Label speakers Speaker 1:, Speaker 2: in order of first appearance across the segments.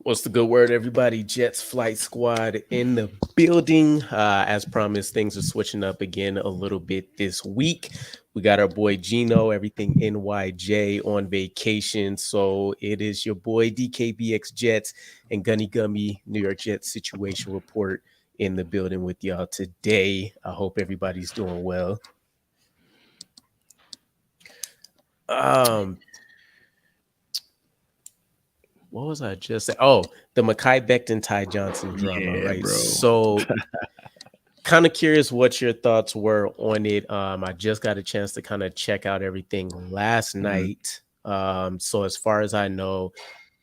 Speaker 1: What's the good word, everybody? Jets Flight Squad in the building. As promised, things are switching up again a little bit this week. We got our boy Gino, everything NYJ on vacation. So it is your boy DKBX Jets and Gunny Gummy New York Jets situation report in the building with y'all today. I hope everybody's doing well. Um, what was I just saying? Oh, the Mekhi Becton Ty Johnson drama,
Speaker 2: Yeah,
Speaker 1: right?
Speaker 2: bro.
Speaker 1: So kind of curious what your thoughts were on it. I just got a chance to kind of check out everything last
Speaker 2: Mhm.
Speaker 1: night. So as far as I know,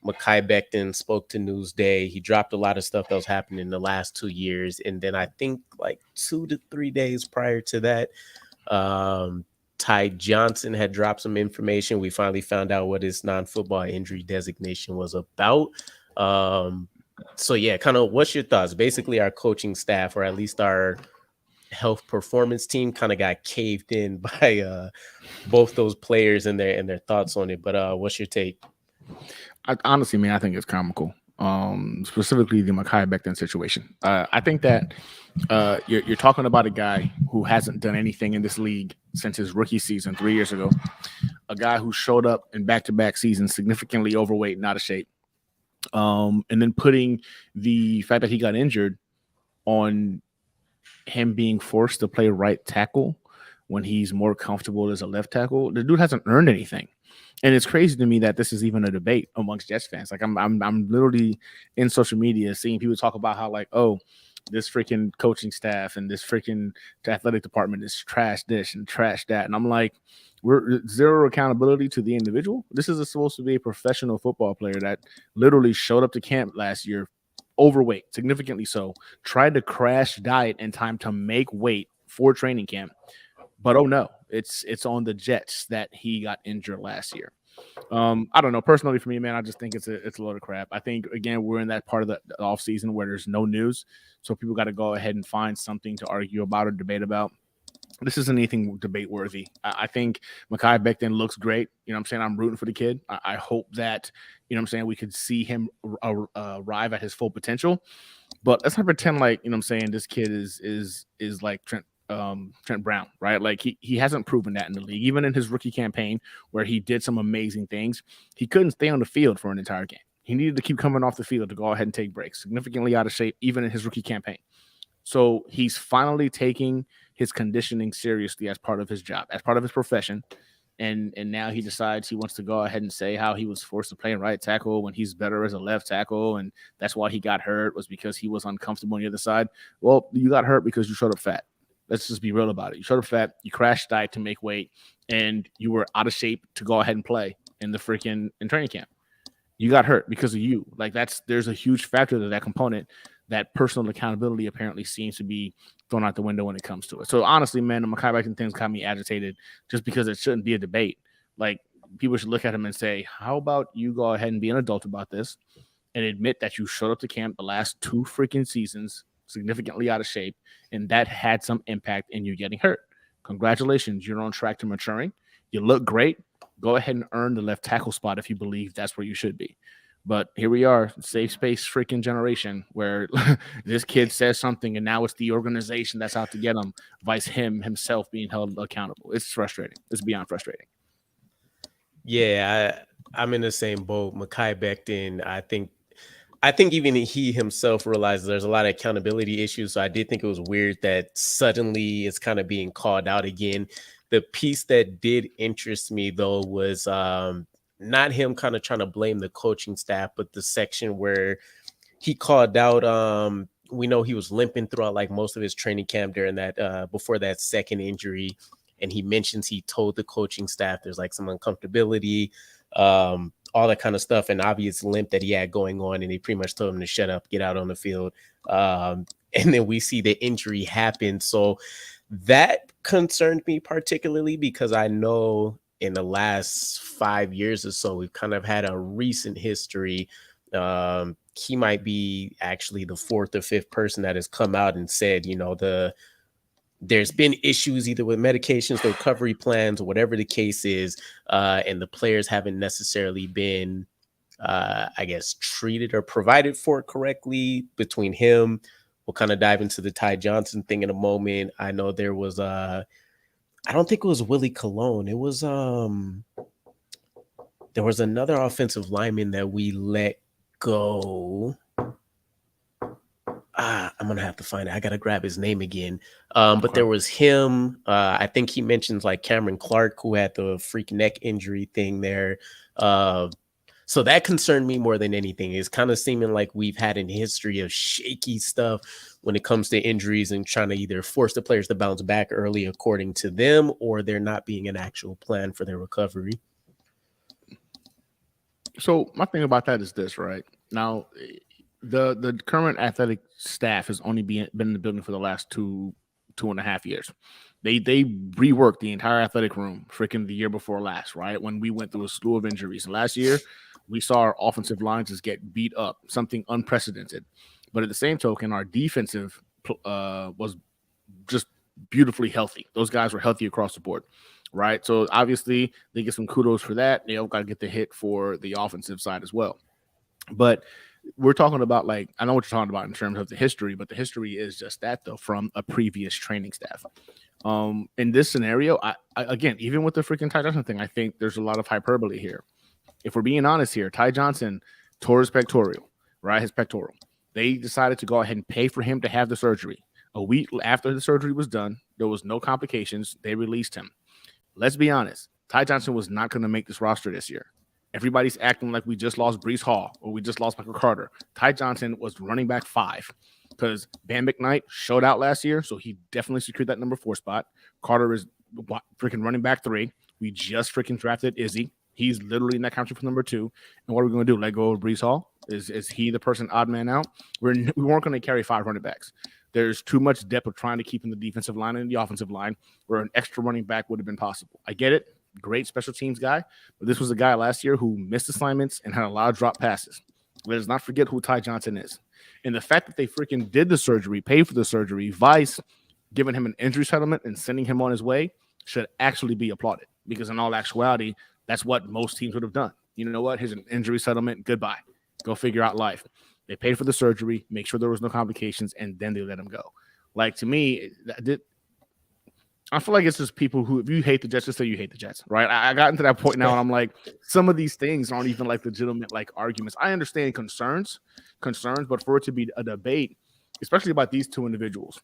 Speaker 1: Mekhi Becton spoke to Newsday. He dropped a lot of stuff that was happening in the last 2 years, and then I think like 2 to 3 days prior to that, um, Ty Johnson had dropped some information. We finally found out what his non-football injury designation was about. Um, so yeah, kind of what's your thoughts? Basically, our coaching staff, or at least our health performance team, kind of got caved in by both those players and their thoughts on it. But what's your take?
Speaker 2: Honestly, man, I think it's comical. Specifically the Mekhi Becton situation. I think that you're talking about a guy who hasn't done anything in this league since his rookie season 3 years ago. A guy who showed up in back-to-back seasons significantly overweight, not of shape. And then putting the fact that he got injured on him being forced to play right tackle when he's more comfortable as a left tackle. The dude hasn't earned anything. And it's crazy to me that this is even a debate amongst Jets fans. Like I'm literally in social media seeing people talk about how like, oh, this freaking coaching staff and this freaking athletic department is trash this and trash that. And I'm like, we're zero accountability to the individual. This is supposed to be a professional football player that literally showed up to camp last year overweight, significantly so, tried to crash diet in time to make weight for training camp. But oh no, it's on the Jets that he got injured last year. I don't know. Personally, for me, man, I just think it's a load of crap. I think again we're in that part of the off season where there's no news, so people got to go ahead and find something to argue about or debate about. This isn't anything debate worthy. I think Mekhi Becton looks great. You know what I'm saying? I'm rooting for the kid. I hope that, you know what I'm saying, we could see him arrive at his full potential. But let's not pretend like, you know what I'm saying, this kid is like Trent Brown, right? Like he hasn't proven that in the league. Even in his rookie campaign where he did some amazing things, he couldn't stay on the field for an entire game. He needed to keep coming off the field to go ahead and take breaks, significantly out of shape, even in his rookie campaign. So he's finally taking his conditioning seriously as part of his job, as part of his profession. And now he decides he wants to go ahead and say how he was forced to play right tackle when he's better as a left tackle, and that's why he got hurt was because he was uncomfortable on the other side. Well, you got hurt because you showed up fat. Let's just be real about it. You showed up fat, you crashed diet to make weight, and you were out of shape to go ahead and play in the freaking in training camp. You got hurt because of you. Like there's a huge factor to that component that personal accountability apparently seems to be thrown out the window when it comes to it. So honestly, man, the Mekhi Becton thing's got me agitated just because it shouldn't be a debate. Like people should look at him and say, how about you go ahead and be an adult about this and admit that you showed up to camp the last 2 freaking seasons significantly out of shape and that had some impact in you getting hurt. Congratulations, you're on track to maturing. You look great. Go ahead and earn the left tackle spot if you believe that's where you should be. But here we are, safe space freaking generation, where this kid says something and now it's the organization that's out to get him, vice him himself being held accountable. It's frustrating. It's beyond frustrating.
Speaker 1: Yeah, I'm in the same boat. Mekhi Becton, I think even he himself realizes there's a lot of accountability issues. So I did think it was weird that suddenly it's kind of being called out again. The piece that did interest me though was not him kind of trying to blame the coaching staff, but the section where he called out we know he was limping throughout like most of his training camp during that before that second injury. And he mentions he told the coaching staff there's like some uncomfortability, all that kind of stuff, and obvious limp that he had going on, and they pretty much told him to shut up, get out on the field. And then we see the injury happen. So that concerned me particularly because I know in the last 5 years or so, we've kind of had a recent history. He might be actually the fourth or fifth person that has come out and said, there's been issues either with medications, the recovery plans, or whatever the case is, and the players haven't necessarily been I guess, treated or provided for correctly between him. We'll kind of dive into the Ty Johnson thing in a moment. I know there was I don't think it was Willie Colon. It was there was another offensive lineman that we let go. I'm gonna have to find it. I gotta grab his name again. But there was him. I think he mentions like Cameron Clark, who had the freak neck injury thing there. So that concerned me more than anything. It's kind of seeming like we've had a history of shaky stuff when it comes to injuries and trying to either force the players to bounce back early according to them, or there not being an actual plan for their recovery.
Speaker 2: So my thing about that is this, right? Now, the current athletic staff has only been in the building for the last 2.5 years. They reworked the entire athletic room freaking the year before last, right? When we went through a slew of injuries. Last year, we saw our offensive lines just get beat up, something unprecedented. But at the same token, our defensive was just beautifully healthy. Those guys were healthy across the board, right? So obviously they get some kudos for that. They all got to get the hit for the offensive side as well. But we're talking about, like, I know what you're talking about in terms of the history, but the history is just that, though, from a previous training staff. In this scenario, I again, even with the freaking Ty Johnson thing, I think there's a lot of hyperbole here. If we're being honest here, Ty Johnson tore his pectoral, right? His pectoral. They decided to go ahead and pay for him to have the surgery. A week after the surgery was done, there was no complications. They released him. Let's be honest. Ty Johnson was not going to make this roster this year. Everybody's acting like we just lost Breece Hall or we just lost Michael Carter. Ty Johnson was running back 5 because Bam McKnight showed out last year, so he definitely secured that number 4 spot. Carter is freaking running back 3. We just freaking drafted Izzy. He's literally in that country for number 2. And what are we going to do? Let go of Breece Hall? Is he the person odd man out? We weren't going to carry 5 running backs. There's too much depth of trying to keep in the defensive line and the offensive line where an extra running back would have been possible. I get it. Great special teams guy, but this was a guy last year who missed assignments and had a lot of drop passes. Let us not forget who Ty Johnson is. And the fact that they freaking did the surgery, paid for the surgery, Vice giving him an injury settlement and sending him on his way should actually be applauded, because in all actuality, that's what most teams would have done. You know what? Here's an injury settlement. Goodbye. Go figure out life. They paid for the surgery, make sure there was no complications, and then they let him go. Like, to me, I feel like it's just people who, if you hate the Jets, just say you hate the Jets, right? I got into that point now, and I'm like, some of these things aren't even like legitimate like arguments. I understand concerns, but for it to be a debate, especially about these two individuals,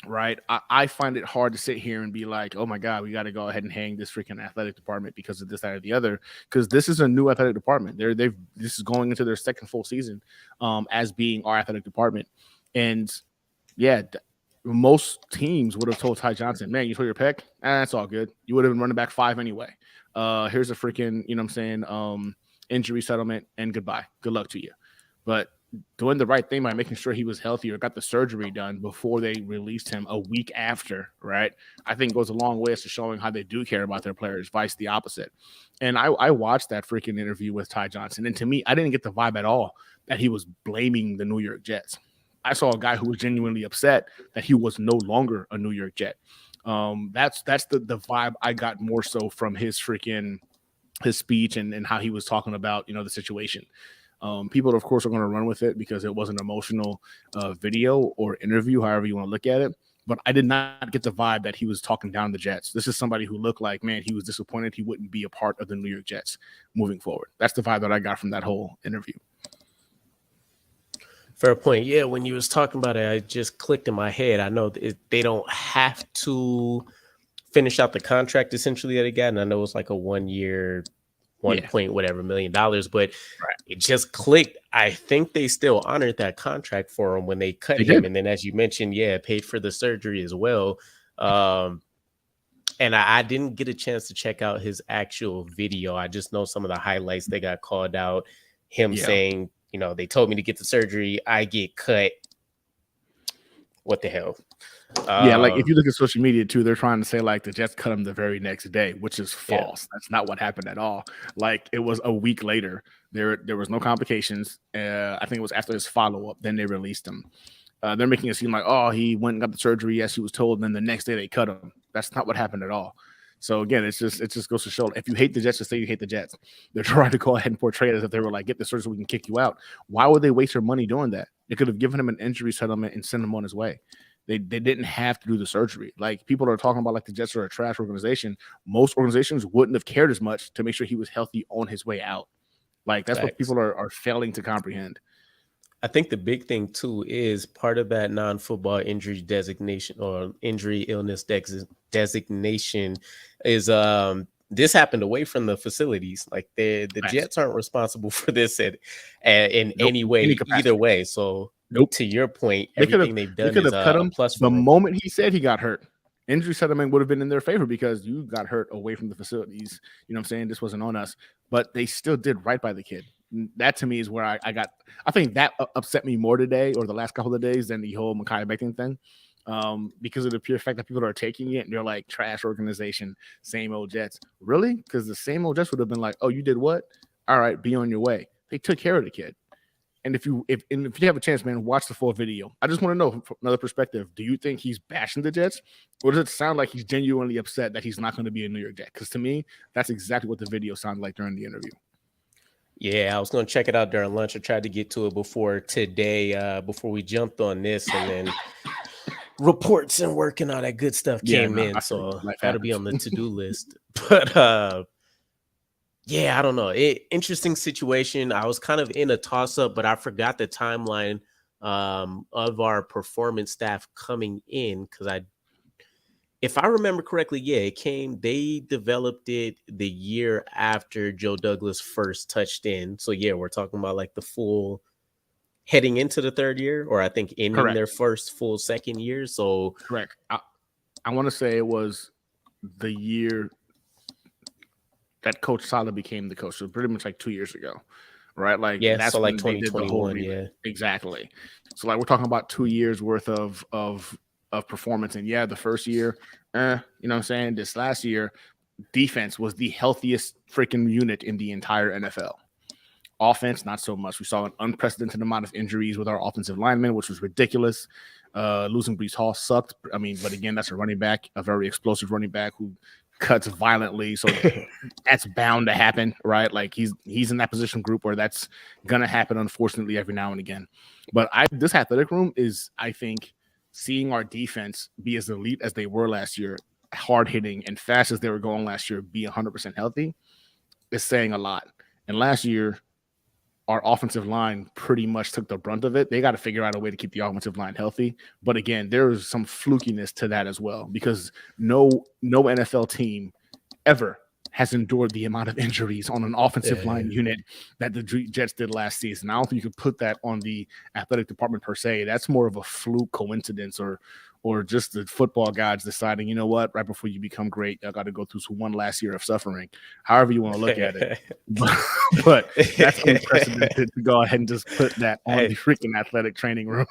Speaker 2: right? I find it hard to sit here and be like, oh my God, we got to go ahead and hang this freaking athletic department because of this, that, or the other. Because this is a new athletic department. This is going into their second full season as being our athletic department, and yeah. Most teams would have told Ty Johnson, man, you tore your pec? That's all good. You would have been running back 5 anyway. Here's a freaking, you know what I'm saying, injury settlement, and goodbye. Good luck to you. But doing the right thing by making sure he was healthy or got the surgery done before they released him a week after, right, I think goes a long way as to showing how they do care about their players, vice the opposite. And I watched that freaking interview with Ty Johnson, and to me, I didn't get the vibe at all that he was blaming the New York Jets. I saw a guy who was genuinely upset that he was no longer a New York Jet. That's the vibe I got more so from his speech and how he was talking about, the situation. People, of course, are going to run with it because it was an emotional video or interview, however you want to look at it. But I did not get the vibe that he was talking down the Jets. This is somebody who looked like, man, he was disappointed he wouldn't be a part of the New York Jets moving forward. That's the vibe that I got from that whole interview.
Speaker 1: Fair point. Yeah, when you was talking about it, I just clicked in my head. I know they don't have to finish out the contract essentially that they got, and I know it's like a 1 year, point whatever $1 million, but It just clicked. I think they still honored that contract for him when they cut him, and then as you mentioned, paid for the surgery as well. And I didn't get a chance to check out his actual video. I just know some of the highlights they got called out. Him saying, they told me to get the surgery. I get cut. What the hell?
Speaker 2: Like if you look at social media too, they're trying to say like the Jets cut him the very next day, which is false. Yeah. That's not what happened at all. Like it was a week later. There was no complications. I think it was after his follow-up. Then they released him. They're making it seem like, oh, he went and got the surgery. Yes, he was told. And then the next day they cut him. That's not what happened at all. So again, it just goes to show, if you hate the Jets, just say you hate the Jets. They're trying to go ahead and portray it as if they were like, get the surgery so we can kick you out. Why would they waste their money doing that? They could have given him an injury settlement and sent him on his way. They didn't have to do the surgery. Like, people are talking about like the Jets are a trash organization. Most organizations wouldn't have cared as much to make sure he was healthy on his way out. Like, that's what people are failing to comprehend.
Speaker 1: I think the big thing too is part of that non-football injury designation or injury illness designation is this happened away from the facilities. Like, the Jets aren't responsible for this in any way, either way. So to your point, everything they've done is a plus for
Speaker 2: the moment he said he got hurt. Injury settlement would have been in their favor because you got hurt away from the facilities. You know what I'm saying? This wasn't on us, but they still did right by the kid. That to me is where I think that upset me more today or the last couple of days than the whole Mekhi Becton thing. Because of the pure fact that people are taking it and they're like, trash organization, same old Jets. Really? Because the same old Jets would have been like, oh, you did what? All right, be on your way. They took care of the kid. And if you have a chance, man, watch the full video. I just want to know from another perspective, do you think he's bashing the Jets? Or does it sound like he's genuinely upset that he's not going to be a New York Jet? Because to me, that's exactly what the video sounded like during the interview.
Speaker 1: Yeah, I was going to check it out during lunch. I tried to get to it before today, before we jumped on this, and then reports and work and all that good stuff came in. So that'll be on the to-do list. But yeah, I don't know. Interesting situation. I was kind of in a toss-up, but I forgot the timeline of our performance staff coming in because if I remember correctly, yeah, they developed it the year after Joe Douglas first touched in. So yeah, we're talking about like the full heading into the third year, or I think ending their first full second year. So
Speaker 2: correct. I want to say it was the year that Coach Saleh became the coach. So pretty much like 2 years ago, right? Like,
Speaker 1: yeah,
Speaker 2: that's
Speaker 1: so like 2021. Yeah,
Speaker 2: exactly. So like we're talking about 2 years worth of performance. And yeah, the first year, you know what I'm saying? This last year, defense was the healthiest freaking unit in the entire NFL. Offense, not so much. We saw an unprecedented amount of injuries with our offensive linemen, which was ridiculous. Losing Breece Hall sucked. I mean, but again, that's a running back, a very explosive running back who cuts violently. So that's bound to happen, right? Like, he's in that position group where that's gonna happen, unfortunately, every now and again. But this athletic room is, I think, seeing our defense be as elite as they were last year, hard hitting and fast as they were going last year, be 100% healthy, is saying a lot. And last year, our offensive line pretty much took the brunt of it. They got to figure out a way to keep the offensive line healthy. But again, there is some flukiness to that as well, because no NFL team ever has endured the amount of injuries on an offensive line unit that the Jets did last season. I don't think you could put that on the athletic department per se. That's more of a fluke coincidence or just the football gods deciding, you know what, right before you become great, I got to go through one last year of suffering. However you want to look at it. But that's unprecedented to go ahead and just put that on the freaking athletic training room.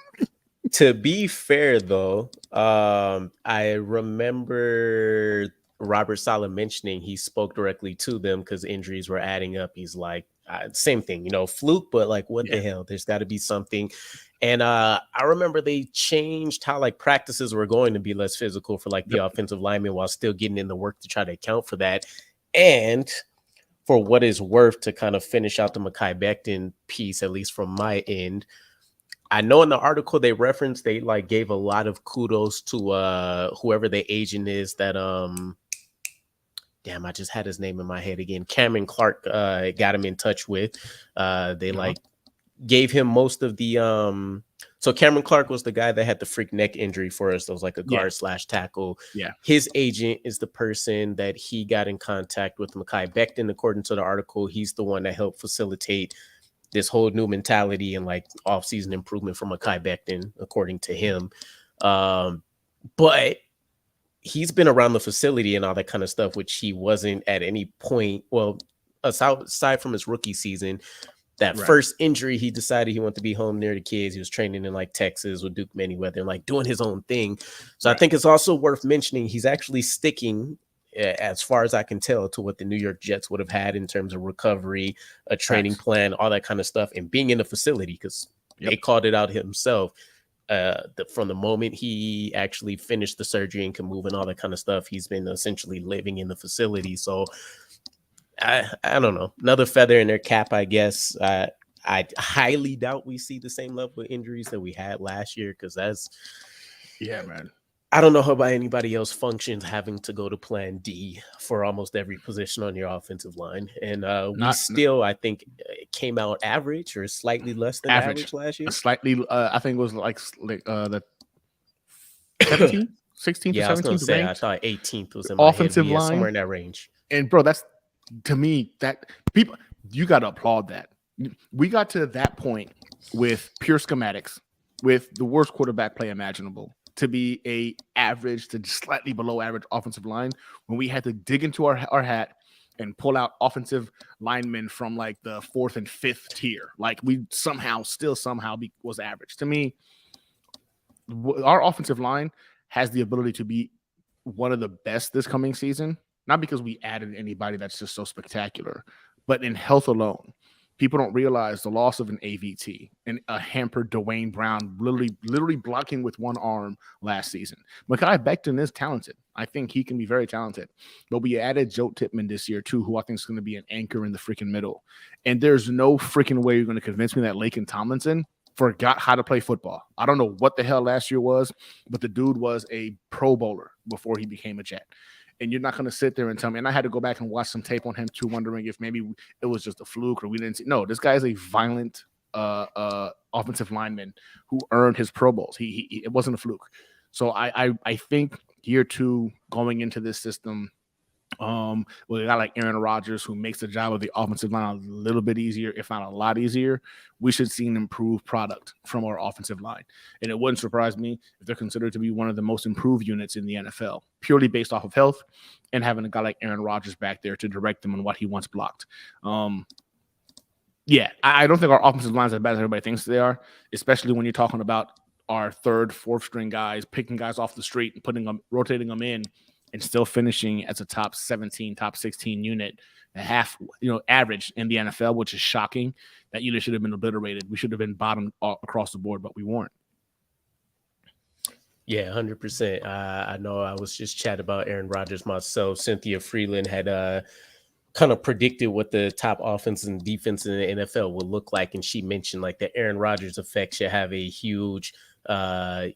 Speaker 1: To be fair, though, I remember Robert Saleh mentioning he spoke directly to them because injuries were adding up. He's like, same thing, fluke, but like, what the hell? There's got to be something. And I remember they changed how like practices were going to be less physical for like the offensive linemen while still getting in the work to try to account for that. And for what is worth, to kind of finish out the Mekhi Becton piece, at least from my end, I know in the article they referenced, they like gave a lot of kudos to whoever the agent is that damn, I just had his name in my head again. Cameron Clark got him in touch with. They like gave him most of the so Cameron Clark was the guy that had the freak neck injury for us. That was like a guard / tackle.
Speaker 2: Yeah.
Speaker 1: His agent is the person that he got in contact with Mekhi Becton. According to the article, he's the one that helped facilitate this whole new mentality and like off-season improvement for Mekhi Becton, according to him. But he's been around the facility and all that kind of stuff, which he wasn't at any point. Well, aside from his rookie season, that first injury, he decided he wanted to be home near the kids. He was training in like Texas with Duke Manyweather and like doing his own thing. So I think it's also worth mentioning he's actually sticking, as far as I can tell, to what the New York Jets would have had in terms of recovery, a training plan, all that kind of stuff, and being in the facility, because they called it out himself. from the moment he actually finished the surgery and can move and all that kind of stuff, he's been essentially living in the facility. So I don't know, another feather in their cap, I guess. I highly doubt we see the same level of injuries that we had last year, because
Speaker 2: man.
Speaker 1: I don't know how about anybody else functions having to go to plan D for almost every position on your offensive line. And I think, came out average or slightly less than average last year.
Speaker 2: Slightly, I think it was like the 17th, 16th,
Speaker 1: Yeah,
Speaker 2: or
Speaker 1: I was going
Speaker 2: 17th
Speaker 1: to say, I
Speaker 2: ranked
Speaker 1: thought 18th was in my
Speaker 2: offensive
Speaker 1: head. Yeah,
Speaker 2: line,
Speaker 1: somewhere in that range.
Speaker 2: And bro, that's, to me, that people, you got to applaud that. We got to that point with pure schematics, with the worst quarterback play imaginable, to be a average to slightly below average offensive line, when we had to dig into our hat and pull out offensive linemen from like the 4th and 5th tier. Like we somehow was average. To me, our offensive line has the ability to be one of the best this coming season, not because we added anybody that's just so spectacular, but in health alone. People don't realize the loss of an AVT and a hampered Dwayne Brown literally blocking with one arm last season. Mekhi Becton is talented. I think he can be very talented. But we added Joe Tippmann this year too, who I think is going to be an anchor in the freaking middle. And there's no freaking way you're going to convince me that Laken Tomlinson forgot how to play football. I don't know what the hell last year was, but the dude was a Pro Bowler before he became a Jet. And you're not going to sit there and tell me, and I had to go back and watch some tape on him too, wondering if maybe it was just a fluke or we didn't see. No, this guy is a violent offensive lineman who earned his Pro Bowls. It wasn't a fluke. So I think year 2 going into this system, with a guy like Aaron Rodgers, who makes the job of the offensive line a little bit easier, if not a lot easier, we should see an improved product from our offensive line. And it wouldn't surprise me if they're considered to be one of the most improved units in the NFL, purely based off of health and having a guy like Aaron Rodgers back there to direct them on what he wants blocked. I don't think our offensive line is as bad as everybody thinks they are, especially when you're talking about our 3rd, 4th string guys, picking guys off the street and rotating them in, and still finishing as a top 17, top 16 unit, average in the NFL, which is shocking. That unit should have been obliterated. We should have been bottom across the board, but we weren't.
Speaker 1: Yeah, 100%. I know I was just chatting about Aaron Rodgers myself. Cynthia Freeland had kind of predicted what the top offense and defense in the NFL would look like. And she mentioned like the Aaron Rodgers effect should have a huge, I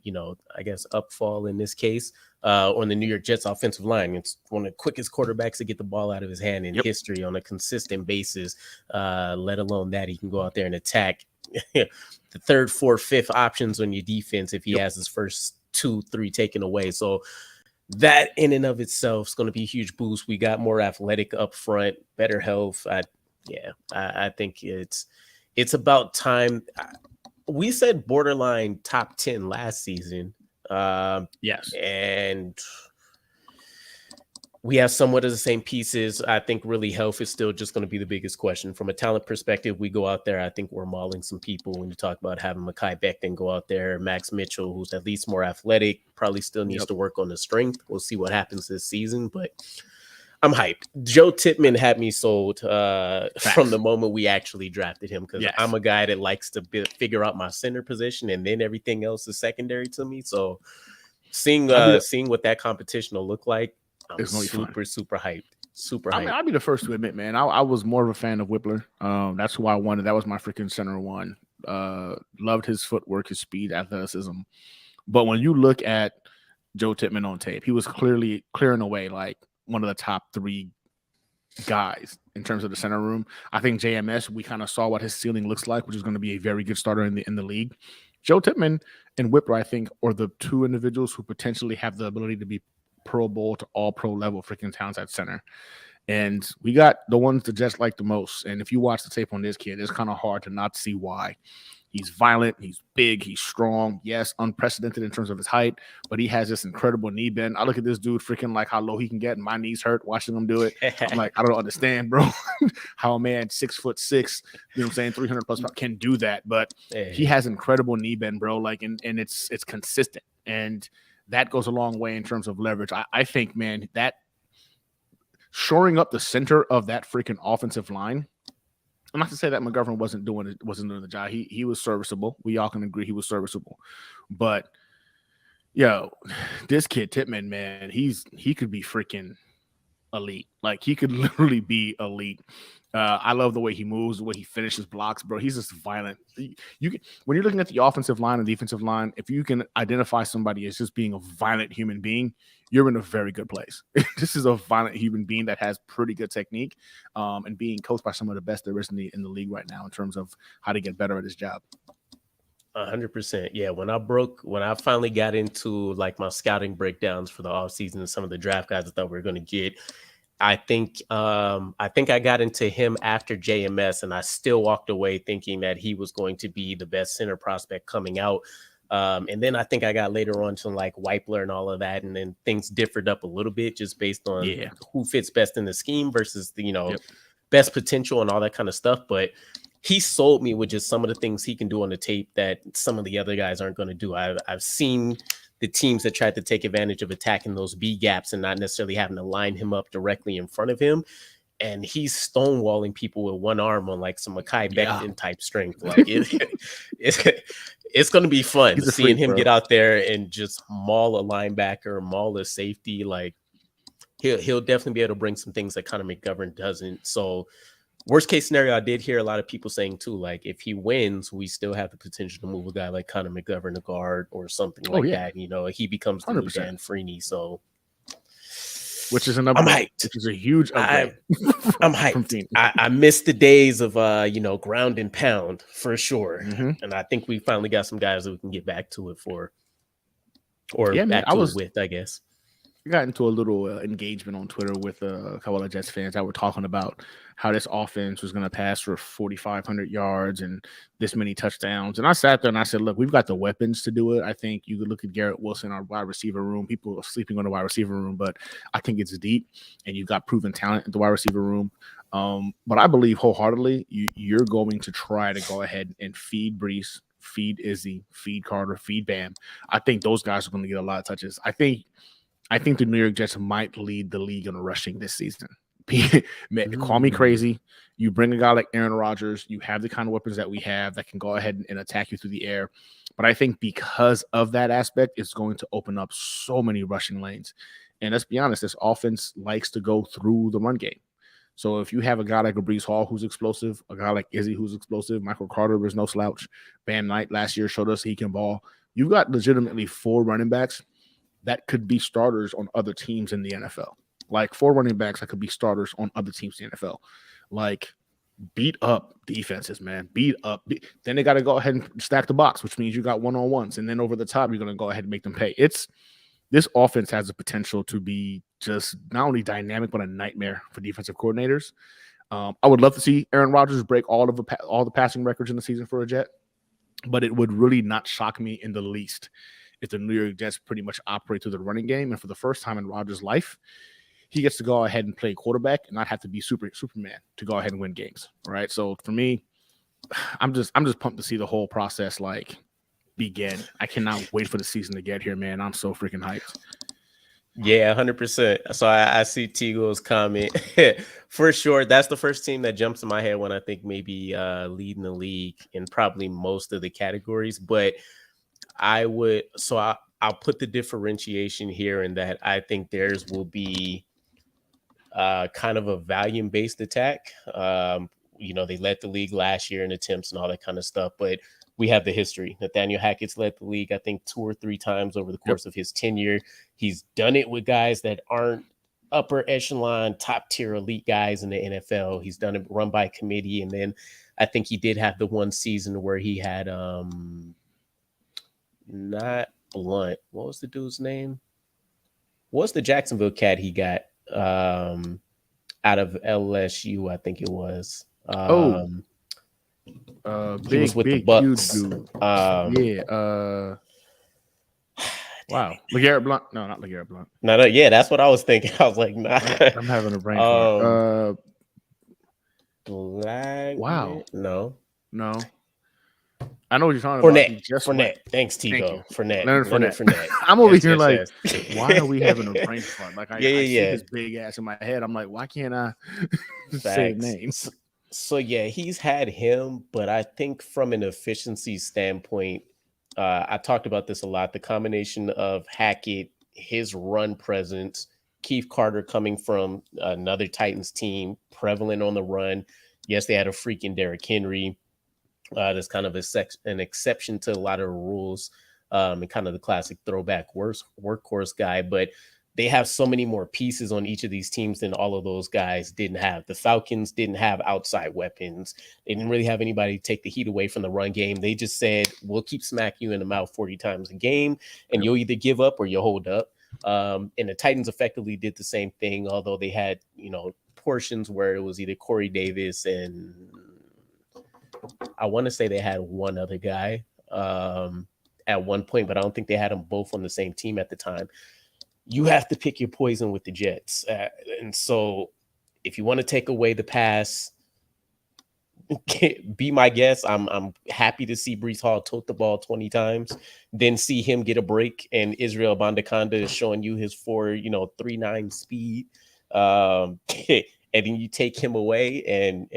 Speaker 1: guess, upfall in this case. On the New York Jets offensive line. It's one of the quickest quarterbacks to get the ball out of his hand in history on a consistent basis, let alone that he can go out there and attack the 3rd, 4th, 5th options on your defense if he has his first 2, 3 taken away. So that in and of itself is going to be a huge boost. We got more athletic up front, better health. I think it's about time. We said borderline top 10 last season.
Speaker 2: Yes.
Speaker 1: And we have somewhat of the same pieces. I think really health is still just going to be the biggest question. From a talent perspective, we go out there. I think we're mauling some people when you talk about having Mekhi Becton go out there. Max Mitchell, who's at least more athletic, probably still needs to work on the strength. We'll see what happens this season, but I'm hyped. Joe Tippmann had me sold from the moment we actually drafted him, because I'm a guy that likes to figure out my center position, and then everything else is secondary to me. So seeing what that competition will look like, I'm super hyped. Super hyped.
Speaker 2: I mean, I'll be the first to admit, man, I was more of a fan of Whippler. That's who I wanted. That was my freaking center one. Loved his footwork, his speed, athleticism. But when you look at Joe Tippmann on tape, he was clearly clearing away like one of the top 3 guys in terms of the center room. I think JMS, we kind of saw what his ceiling looks like, which is going to be a very good starter in the league. Joe Tippmann and Whippler, I think, are the 2 individuals who potentially have the ability to be Pro Bowl to all pro level freaking talents at center. And we got the ones the Jets like the most. And if you watch the tape on this kid, it's kind of hard to not see why. He's violent, he's big, he's strong. Yes, unprecedented in terms of his height, but he has this incredible knee bend. I look at this dude freaking like how low he can get, and my knees hurt watching him do it. I'm like, I don't understand, bro, how a man 6'6", you know what I'm saying, 300 plus can do that. But he has incredible knee bend, bro. Like, and it's consistent, and that goes a long way in terms of leverage. I think, man, that shoring up the center of that freaking offensive line I'm not to say that McGovern wasn't doing the job. He was serviceable. We all can agree he was serviceable. But yo, this kid Titman, man, he could be freaking elite. Like he could literally be elite. I love the way he moves, the way he finishes blocks, bro. He's just violent. You can, when you're looking at the offensive line and defensive line, if you can identify somebody as just being a violent human being, you're in a very good place. This is a violent human being that has pretty good technique, and being coached by some of the best there is in the league right now in terms of how to get better at his job.
Speaker 1: 100%. Yeah. When I finally got into like my scouting breakdowns for the offseason and some of the draft guys I thought we were going to get, I think I got into him after JMS, and I still walked away thinking that he was going to be the best center prospect coming out. And then I think I got later on to like Weipler and all of that, and then things differed up a little bit just based on who fits best in the scheme versus the best potential and all that kind of stuff. But he sold me with just some of the things he can do on the tape that some of the other guys aren't going to do. I've seen the teams that tried to take advantage of attacking those B gaps and not necessarily having to line him up directly in front of him. And he's stonewalling people with one arm on like some Mekhi Becton type strength. Like it's going to be fun seeing him get out there and just maul a linebacker, maul a safety. Like he'll definitely be able to bring some things that Connor McGovern doesn't. So worst case scenario, I did hear a lot of people saying too, like if he wins, we still have the potential to move a guy like Connor McGovern to guard or something like that. He becomes the new Dan Freeney. So,
Speaker 2: which is another, which is a huge upgrade.
Speaker 1: I'm hyped. I miss the days of ground and pound for sure, and I think we finally got some guys that we can get back to it for, or back to it with, I guess.
Speaker 2: I got into a little engagement on Twitter with a couple of Jets fans that were talking about how this offense was going to pass for 4,500 yards and this many touchdowns. And I sat there and I said, look, we've got the weapons to do it. I think you could look at Garrett Wilson, our wide receiver room. People are sleeping on the wide receiver room, but I think it's deep and you've got proven talent in the wide receiver room. But I believe wholeheartedly you're going to try to go ahead and feed Brees, feed Izzy, feed Carter, feed Bam. I think those guys are going to get a lot of touches. I think the New York Jets might lead the league in rushing this season. Call me crazy. You bring a guy like Aaron Rodgers, you have the kind of weapons that we have that can go ahead and attack you through the air. But I think because of that aspect, it's going to open up so many rushing lanes. And let's be honest, this offense likes to go through the run game. So if you have a guy like a Brees Hall who's explosive, a guy like Izzy who's explosive, Michael Carter was no slouch, Bam Knight last year showed us he can ball. You've got legitimately 4 running backs that could be starters on other teams in the NFL. Like 4 running backs that could be starters on other teams in the NFL. Like beat up defenses, man. Beat up. Then they got to go ahead and stack the box, which means you got one-on-ones. And then over the top, you're going to go ahead and make them pay. This offense has the potential to be just not only dynamic, but a nightmare for defensive coordinators. I would love to see Aaron Rodgers break all the passing records in the season for a Jet, but it would really not shock me in the least if the New York Jets pretty much operate through the running game. And for the first time in Rodgers' life, he gets to go ahead and play quarterback and not have to be Superman to go ahead and win games. Right. So for me, I'm just pumped to see the whole process begin. I cannot wait for the season to get here, man. I'm so freaking hyped.
Speaker 1: Yeah, 100%. So I see Tigo's comment for sure. That's the first team that jumps in my head when I think maybe leading the league in probably most of the categories. But I'll put the differentiation here in that I think theirs will be kind of a volume-based attack. They led the league last year in attempts and all that kind of stuff, but we have the history. Nathaniel Hackett's led the league, I think, 2 or 3 times over the course of his tenure. He's done it with guys that aren't upper echelon, top tier elite guys in the NFL. He's done it run by committee. And then I think he did have the one season where he had, not Blunt. What was the dude's name? What was the Jacksonville cat he got out of LSU? I think it was.
Speaker 2: He
Speaker 1: was with the Bucks.
Speaker 2: Dude. Wow. LeGarrette Blunt. No, not LeGarrette Blunt.
Speaker 1: No, yeah, that's what I was thinking. I was like, nah.
Speaker 2: I'm having a brain fart.
Speaker 1: Wow. No.
Speaker 2: I know what you're talking
Speaker 1: about. Fournette. Thanks, Tigo.
Speaker 2: Leonard Fournette. I'm over here why are we having a brain fart? Like I see his big ass in my head. I'm like, why can't I say names?
Speaker 1: So yeah, he's had him, but I think from an efficiency standpoint, I talked about this a lot. The combination of Hackett, his run presence, Keith Carter coming from another Titans team, prevalent on the run. Yes, they had a freaking Derrick Henry. That's kind of an exception to a lot of the rules, and kind of the classic throwback workhorse guy. But they have so many more pieces on each of these teams than all of those guys didn't have. The Falcons didn't have outside weapons. They didn't really have anybody to take the heat away from the run game. They just said, we'll keep smacking you in the mouth 40 times a game, and you'll either give up or you'll hold up. And the Titans effectively did the same thing, although they had, portions where it was either Corey Davis and I want to say they had one other guy at one point, but I don't think they had them both on the same team at the time. You have to pick your poison with the Jets. And so if you want to take away the pass, be my guest. I'm happy to see Brees Hall tote the ball 20 times, then see him get a break, and Israel Abandokonda is showing you his 4.39 speed. And then you take him away and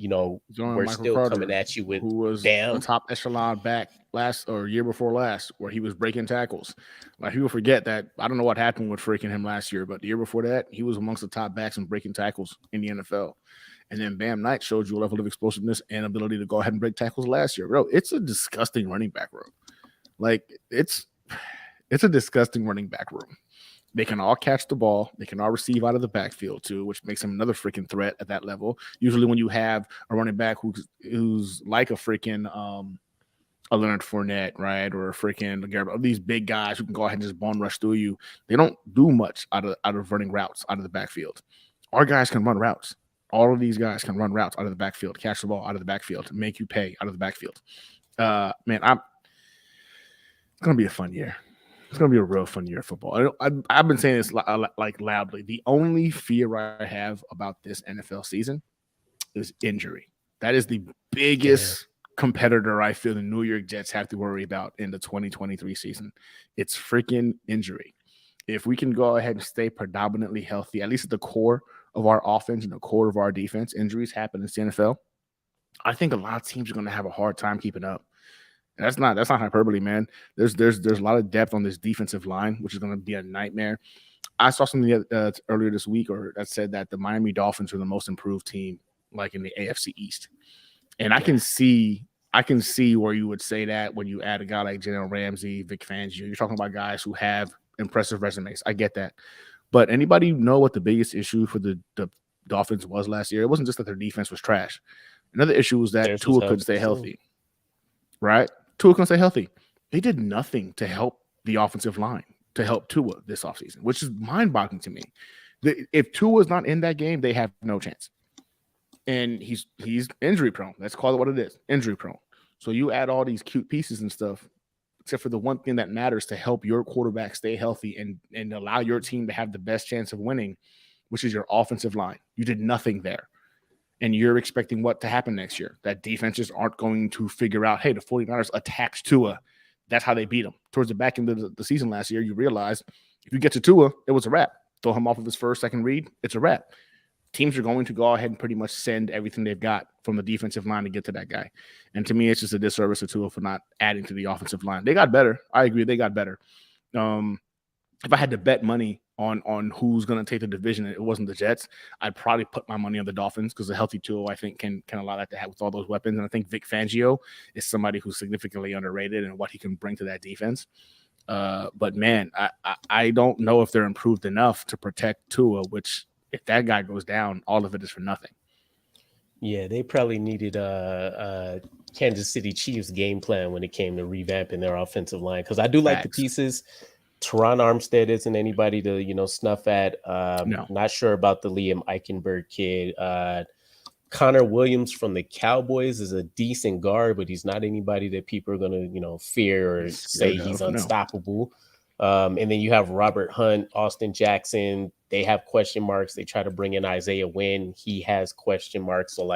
Speaker 1: we're
Speaker 2: Michael
Speaker 1: still
Speaker 2: Carter,
Speaker 1: coming at you with
Speaker 2: who was a top echelon back last or year before last, where he was breaking tackles. Like, people forget that. I don't know what happened with freaking him last year, but the year before that, he was amongst the top backs in breaking tackles in the NFL. And then Bam Knight showed you a level of explosiveness and ability to go ahead and break tackles last year. Bro, it's a disgusting running back room. Like, it's a disgusting running back room. They can all catch the ball. They can all receive out of the backfield too, which makes them another freaking threat at that level. Usually when you have a running back who's like a freaking a Leonard Fournette, right, or a freaking these big guys who can go ahead and just bone rush through you, they don't do much out of running routes out of the backfield. Our guys can run routes. All of these guys can run routes out of the backfield, catch the ball out of the backfield, make you pay out of the backfield. Man, it's gonna be a fun year. It's going to be a real fun year of football. I've been saying this like loudly. The only fear I have about this NFL season is injury. That is the biggest competitor I feel the New York Jets have to worry about in the 2023 season. It's freaking injury. If we can go ahead and stay predominantly healthy, at least at the core of our offense and the core of our defense, injuries happen in the NFL. I think a lot of teams are going to have a hard time keeping up. That's not hyperbole, man. There's a lot of depth on this defensive line, which is going to be a nightmare. I saw something earlier this week that said that the Miami Dolphins are the most improved team, like in the AFC East. And I can see where you would say that when you add a guy like Jalen Ramsey, Vic Fangio. You're talking about guys who have impressive resumes. I get that. But anybody know what the biggest issue for the Dolphins was last year? It wasn't just that their defense was trash. Another issue was that Tua couldn't stay healthy. Right? Tua can stay healthy. They did nothing to help the offensive line, to help Tua this offseason, which is mind-boggling to me. If Tua is not in that game, they have no chance. And he's injury prone. Let's call it what it is, injury prone. So you add all these cute pieces and stuff, except for the one thing that matters to help your quarterback stay healthy and allow your team to have the best chance of winning, which is your offensive line. You did nothing there. And you're expecting what to happen next year, that defenses aren't going to figure out, hey, the 49ers attacked Tua. That's how they beat them. Towards the back end of the season last year, you realize if you get to Tua, it was a wrap. Throw him off of his first, second read, it's a wrap. Teams are going to go ahead and pretty much send everything they've got from the defensive line to get to that guy. And to me, it's just a disservice to Tua for not adding to the offensive line. They got better. I agree, they got better. If I had to bet money on who's going to take the division, it wasn't the Jets, I'd probably put my money on the Dolphins because a healthy Tua, I think, can allow that to have with all those weapons. And I think Vic Fangio is somebody who's significantly underrated and what he can bring to that defense. But, man, I don't know if they're improved enough to protect Tua, which if that guy goes down, all of it is for nothing.
Speaker 1: Yeah, they probably needed a Kansas City Chiefs game plan when it came to revamping their offensive line because I do like the pieces. Teron Armstead isn't anybody to, snuff at. No. Not sure about the Liam Eichenberg kid. Connor Williams from the Cowboys is a decent guard, but he's not anybody that people are going to, fear or say he's unstoppable. And then you have Robert Hunt, Austin Jackson. They have question marks. They try to bring in Isaiah Wynn. He has question marks. So,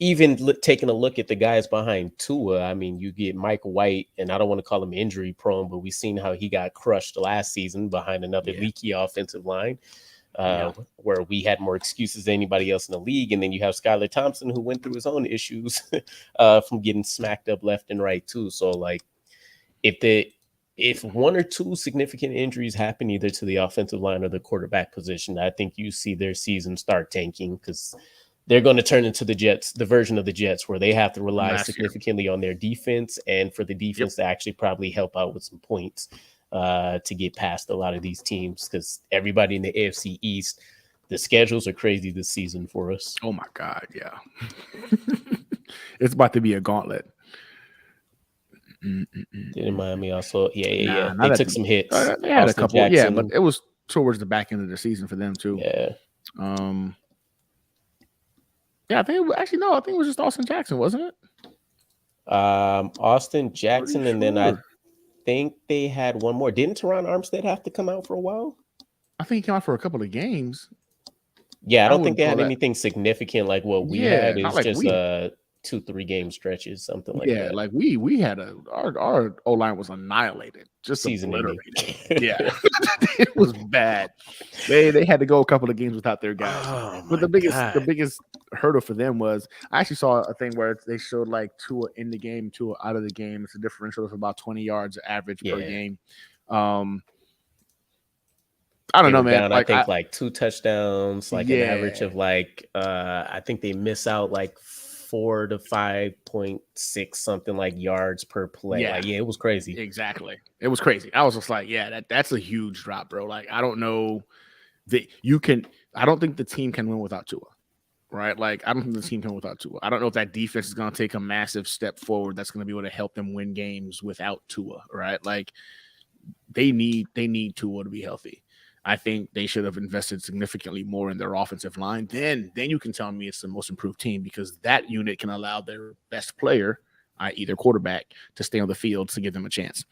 Speaker 1: even taking a look at the guys behind Tua, I mean, you get Mike White, and I don't want to call him injury prone, but we've seen how he got crushed last season behind another leaky offensive line.
Speaker 2: Yeah.
Speaker 1: where we had more excuses than anybody else in the league. And then you have Skylar Thompson, who went through his own issues from getting smacked up left and right too. So like, if one or two significant injuries happen either to the offensive line or the quarterback position, I think you see their season start tanking, because they're going to turn into the Jets, the version of the Jets where they have to
Speaker 2: From
Speaker 1: rely
Speaker 2: last year.
Speaker 1: significantly on their defense, and for the defense to actually probably help out with some points to get past a lot of these teams, because everybody in the AFC East, the schedules are crazy this season for us.
Speaker 2: Oh my God, yeah. It's about to be a gauntlet.
Speaker 1: Didn't Miami also? Yeah.
Speaker 2: Not
Speaker 1: They
Speaker 2: at
Speaker 1: took
Speaker 2: the-
Speaker 1: some hits.
Speaker 2: They had a
Speaker 1: Austin
Speaker 2: couple,
Speaker 1: Jackson,
Speaker 2: but it was towards the back end of the season for them too.
Speaker 1: yeah.
Speaker 2: I think I think it was just Austin Jackson, wasn't it?
Speaker 1: Austin Jackson,
Speaker 2: Pretty
Speaker 1: and then I
Speaker 2: sure.
Speaker 1: think they had one more. Didn't Teron Armstead have to come out for a while?
Speaker 2: I think he came out for a couple of games.
Speaker 1: Yeah, I
Speaker 2: I
Speaker 1: don't think
Speaker 2: wouldn't
Speaker 1: they
Speaker 2: call
Speaker 1: had
Speaker 2: that-
Speaker 1: anything significant like what we
Speaker 2: Yeah,
Speaker 1: had.
Speaker 2: not
Speaker 1: It's
Speaker 2: like
Speaker 1: just
Speaker 2: we.
Speaker 1: 2-3 game stretches, something like
Speaker 2: Yeah,
Speaker 1: that.
Speaker 2: like we had our O line was annihilated, just
Speaker 1: Season ending.
Speaker 2: obliterated. Yeah, it was bad. They had to go a couple of games without their guys.
Speaker 1: Oh,
Speaker 2: But
Speaker 1: my
Speaker 2: the
Speaker 1: God.
Speaker 2: biggest hurdle for them was, I actually saw a thing where they showed like Tua in the game, Tua out of the game. It's a differential of about 20 yards average per
Speaker 1: Yeah.
Speaker 2: game. I don't
Speaker 1: They
Speaker 2: know,
Speaker 1: were
Speaker 2: man.
Speaker 1: down, I think, like 2 touchdowns, like an average
Speaker 2: Yeah.
Speaker 1: of like I think they miss out like 4 to 5.6 something like yards per play.
Speaker 2: Yeah.
Speaker 1: Like, yeah, it was crazy.
Speaker 2: Exactly. It was crazy. I was just like, yeah, that's a huge drop, bro. Like, I don't know that I don't think the team can win without Tua. Right? Like, I don't think the team can win without Tua. I don't know if that defense is going to take a massive step forward that's going to be able to help them win games without Tua, right? Like, they need Tua to be healthy. I think they should have invested significantly more in their offensive line. Then you can tell me it's the most improved team, because that unit can allow their best player, i.e. their quarterback, to stay on the field to give them a chance.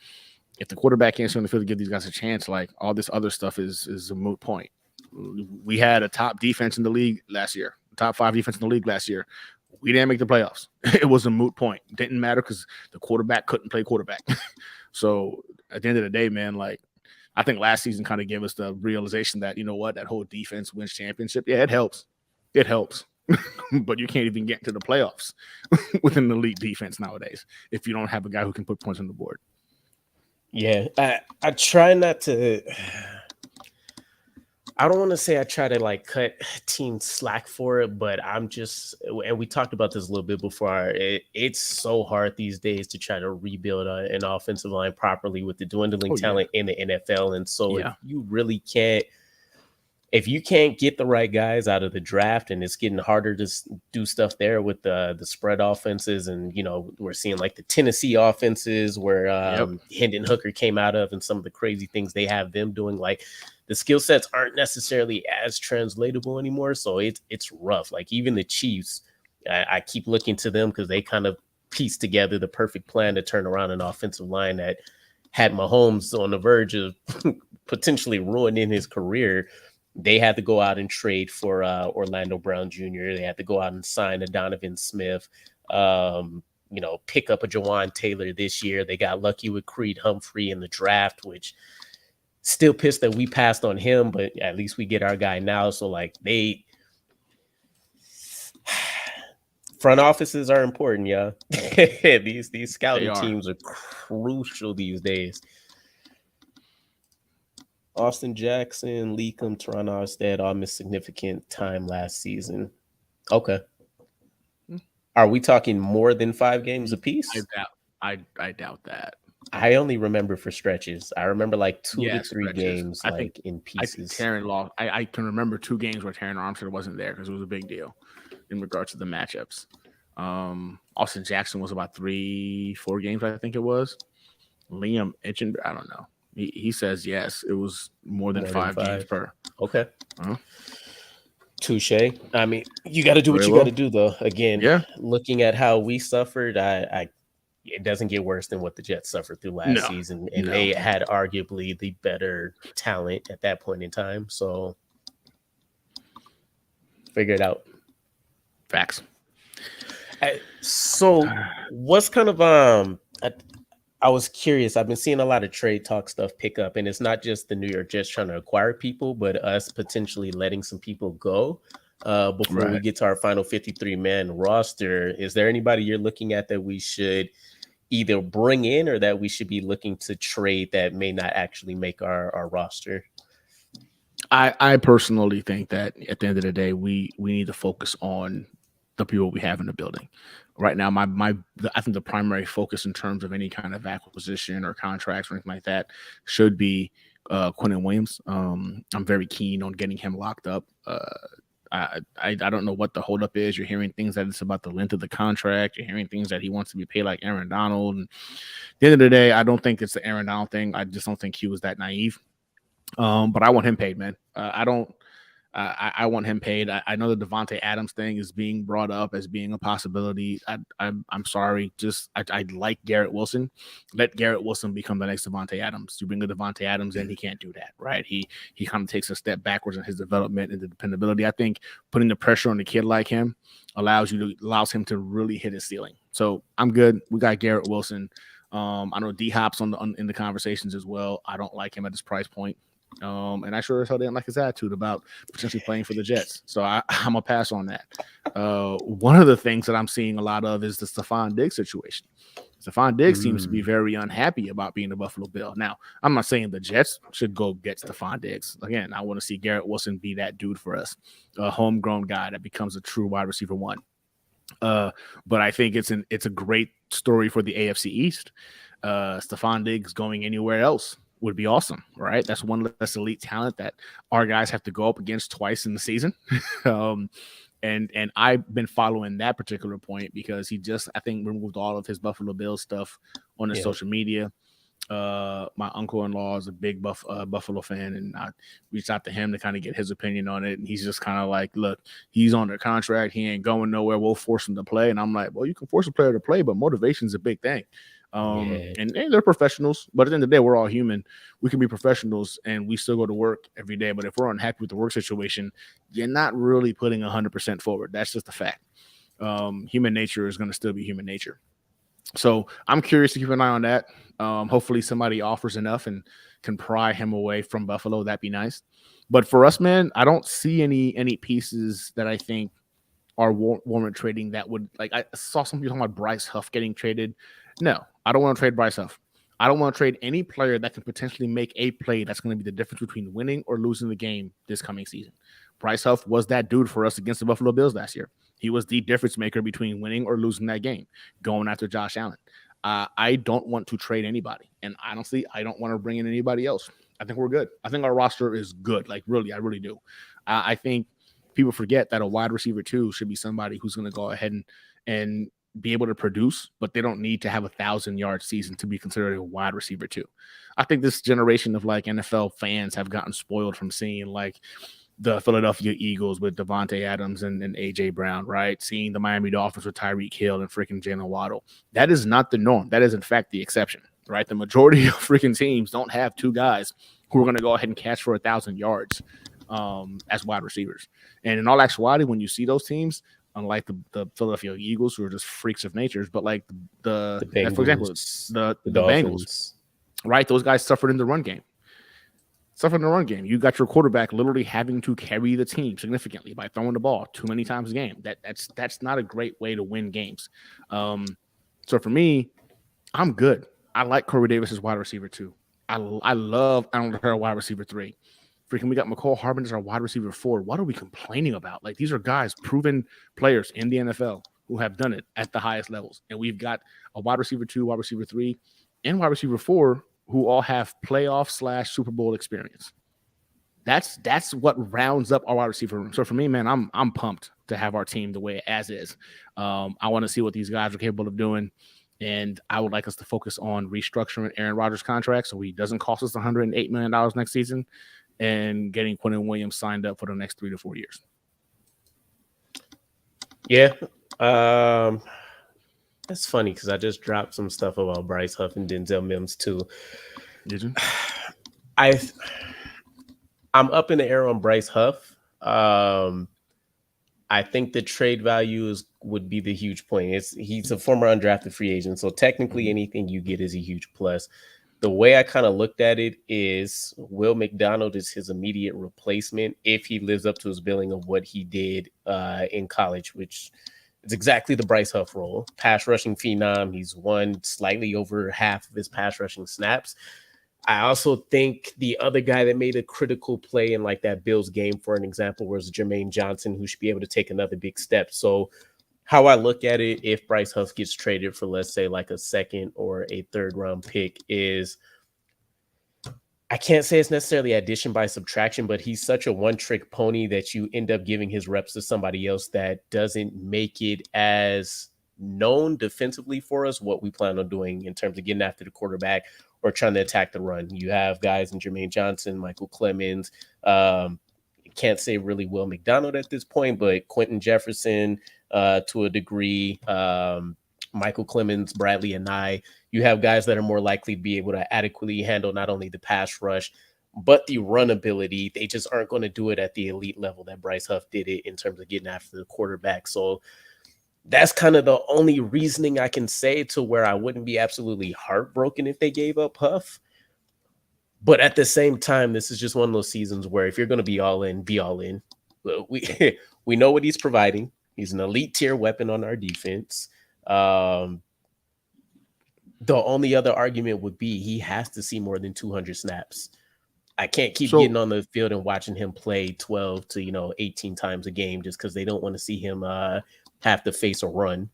Speaker 2: If the quarterback can't stay on the field to give these guys a chance, like, all this other stuff is a moot point. We had a top defense in the league last year, top 5 defense in the league last year. We didn't make the playoffs. It was a moot point. It didn't matter because the quarterback couldn't play quarterback. So at the end of the day, man, like, I think last season kind of gave us the realization that, you know what, that whole defense wins championship. Yeah, it helps. It helps. But you can't even get into the playoffs with an elite defense nowadays if you don't have a guy who can put points on the board.
Speaker 1: Yeah, I try not to. I don't want to say I try to like cut team slack for it, but I'm just, and we talked about this a little bit before. It's so hard these days to try to rebuild an offensive line properly with the dwindling talent in the NFL. And so if you really can't, if you can't get the right guys out of the draft, and it's getting harder to do stuff there with the spread offenses, and we're seeing like the Tennessee offenses where Hendon Hooker came out of, and some of the crazy things they have them doing, like the skill sets aren't necessarily as translatable anymore. So it's rough. Like even the Chiefs, I keep looking to them because they kind of pieced together the perfect plan to turn around an offensive line that had Mahomes on the verge of potentially ruining his career. They had to go out and trade for Orlando Brown Jr. They had to go out and sign a Donovan Smith, pick up a Jawan Taylor this year. They got lucky with Creed Humphrey in the draft, which still pissed that we passed on him, but at least we get our guy now. So like front offices are important, yeah. These scouting teams are crucial these days. Austin Jackson, Leakum, Teron Armstead all missed significant time last season. Okay. Are we talking more than 5 games apiece?
Speaker 2: I doubt that.
Speaker 1: I only remember for stretches. I remember like 2 to 3
Speaker 2: stretches.
Speaker 1: games, like in pieces.
Speaker 2: Taron lost. I can remember 2 games where Teron Armstead wasn't there because it was a big deal in regards to the matchups. Austin Jackson was about 3-4 games, I think it was. Liam Etchenberry, I don't know. He says yes, it was more than 5 games per.
Speaker 1: Okay. Touche. I mean, you got to do what you got to do, though. Again, looking at how we suffered, it doesn't get worse than what the Jets suffered through last season, and they had arguably the better talent at that point in time. So, figure it out.
Speaker 2: Facts.
Speaker 1: So, what's kind of I was curious. I've been seeing a lot of trade talk stuff pick up, and it's not just the New York Jets trying to acquire people, but us potentially letting some people go. Before we
Speaker 2: Right.
Speaker 1: get to our final 53-man roster, is there anybody you're looking at that we should either bring in or that we should be looking to trade that may not actually make our roster?
Speaker 2: I personally think that at the end of the day, we need to focus on the people we have in the building. Right now, I think the primary focus in terms of any kind of acquisition or contracts or anything like that should be Quentin Williams. I'm very keen on getting him locked up. I don't know what the holdup is. You're hearing things that it's about the length of the contract. You're hearing things that he wants to be paid like Aaron Donald. And at the end of the day, I don't think it's the Aaron Donald thing. I just don't think he was that naive. But I want him paid, man. I don't. I want him paid. I know the Devontae Adams thing is being brought up as being a possibility. I'm sorry. Just I like Garrett Wilson. Let Garrett Wilson become the next Devontae Adams. You bring a Devontae Adams in, he can't do that, right? He kind of takes a step backwards in his development and the dependability. I think putting the pressure on a kid like him allows him to really hit his ceiling. So I'm good. We got Garrett Wilson. I know D Hop's in the conversations as well. I don't like him at this price point. And I sure as hell didn't like his attitude about potentially playing for the Jets. So I'm gonna pass on that. One of the things that I'm seeing a lot of is the Stephon Diggs situation. Stephon Diggs seems to be very unhappy about being a Buffalo Bill. Now, I'm not saying the Jets should go get Stephon Diggs. Again, I want to see Garrett Wilson be that dude for us, a homegrown guy that becomes a true wide receiver one. But I think it's a great story for the AFC East. Stephon Diggs going anywhere else would be awesome, right? That's one less elite talent that our guys have to go up against twice in the season. And I've been following that particular point because he just, I think, removed all of his Buffalo Bills stuff on his social media. My uncle-in-law is a big Buffalo fan, and I reached out to him to kind of get his opinion on it. And he's just kind of like, look, he's on the contract. He ain't going nowhere. We'll force him to play. And I'm like, well, you can force a player to play, but motivation is a big thing. And they're professionals, but at the end of the day, we're all human. We can be professionals and we still go to work every day. But if we're unhappy with the work situation, you're not really putting 100% forward. That's just a fact. Human nature is going to still be human nature. So I'm curious to keep an eye on that. Hopefully somebody offers enough and can pry him away from Buffalo. That'd be nice. But for us, man, I don't see any pieces that I think are warrant trading that would, like, I saw some people talking about Bryce Huff getting traded. No, I don't want to trade Bryce Huff. I don't want to trade any player that can potentially make a play that's going to be the difference between winning or losing the game this coming season. Bryce Huff was that dude for us against the Buffalo Bills last year. He was the difference maker between winning or losing that game, going after Josh Allen. I don't want to trade anybody. And honestly, I don't want to bring in anybody else. I think we're good. I think our roster is good. Like, really, I really do. I think people forget that a wide receiver too should be somebody who's going to go ahead and be able to produce, but they don't need to have 1,000-yard season to be considered a wide receiver too. I think this generation of like NFL fans have gotten spoiled from seeing like the Philadelphia Eagles with Devontae Adams and AJ Brown, right? Seeing the Miami Dolphins with Tyreek Hill and freaking Jalen Waddle. That is not the norm. That is in fact the exception, right? The majority of freaking teams don't have two guys who are going to go ahead and catch for 1,000 yards as wide receivers. And in all actuality, when you see those teams, unlike the Philadelphia Eagles, who are just freaks of nature, but like the
Speaker 1: Bengals,
Speaker 2: for example, the Bengals, right? Those guys suffered in the run game. You got your quarterback literally having to carry the team significantly by throwing the ball too many times a game. That's not a great way to win games. So for me, I'm good. I like Corey Davis as wide receiver too. I love Alan Herrera wide receiver 3. Freaking, we got McCall Harbin as our wide receiver 4. What are we complaining about? Like, these are guys, proven players in the NFL who have done it at the highest levels. And we've got a wide receiver 2, wide receiver 3, and wide receiver 4 who all have playoff / Super Bowl experience. That's what rounds up our wide receiver room. So for me, man, I'm pumped to have our team the way as is. I want to see what these guys are capable of doing. And I would like us to focus on restructuring Aaron Rodgers' contract so he doesn't cost us $108 million next season, and getting Quentin Williams signed up for the next 3 to 4 years.
Speaker 1: Yeah. That's funny because I just dropped some stuff about Bryce Huff and Denzel Mims too.
Speaker 2: Did you?
Speaker 1: I'm up in the air on Bryce Huff. I think the trade value would be the huge point. He's a former undrafted free agent, so technically anything you get is a huge plus. The way I kind of looked at it is Will McDonald is his immediate replacement if he lives up to his billing of what he did in college, which is exactly the Bryce Huff role. Pass rushing phenom. He's won slightly over half of his pass rushing snaps. I also think the other guy that made a critical play in like that Bills game, for an example, was Jermaine Johnson, who should be able to take another big step. So how I look at it, if Bryce Huff gets traded for, let's say, like a second or a third round pick, is I can't say it's necessarily addition by subtraction, but he's such a one trick pony that you end up giving his reps to somebody else that doesn't make it as known defensively for us what we plan on doing in terms of getting after the quarterback or trying to attack the run. You have guys in Jermaine Johnson, Michael Clemens, can't say really Will McDonald at this point, but Quentin Jefferson to a degree, Michael Clemens, Bradley, and I. You have guys that are more likely to be able to adequately handle not only the pass rush, but the run ability. They just aren't going to do it at the elite level that Bryce Huff did it in terms of getting after the quarterback. So that's kind of the only reasoning I can say to where I wouldn't be absolutely heartbroken if they gave up Huff. But at the same time, this is just one of those seasons where if you're going to be all in, be all in. We know what he's providing. He's an elite tier weapon on our defense. The only other argument would be he has to see more than 200 snaps. I can't keep getting on the field and watching him play 12 to 18 times a game just because they don't want to see him have to face a run.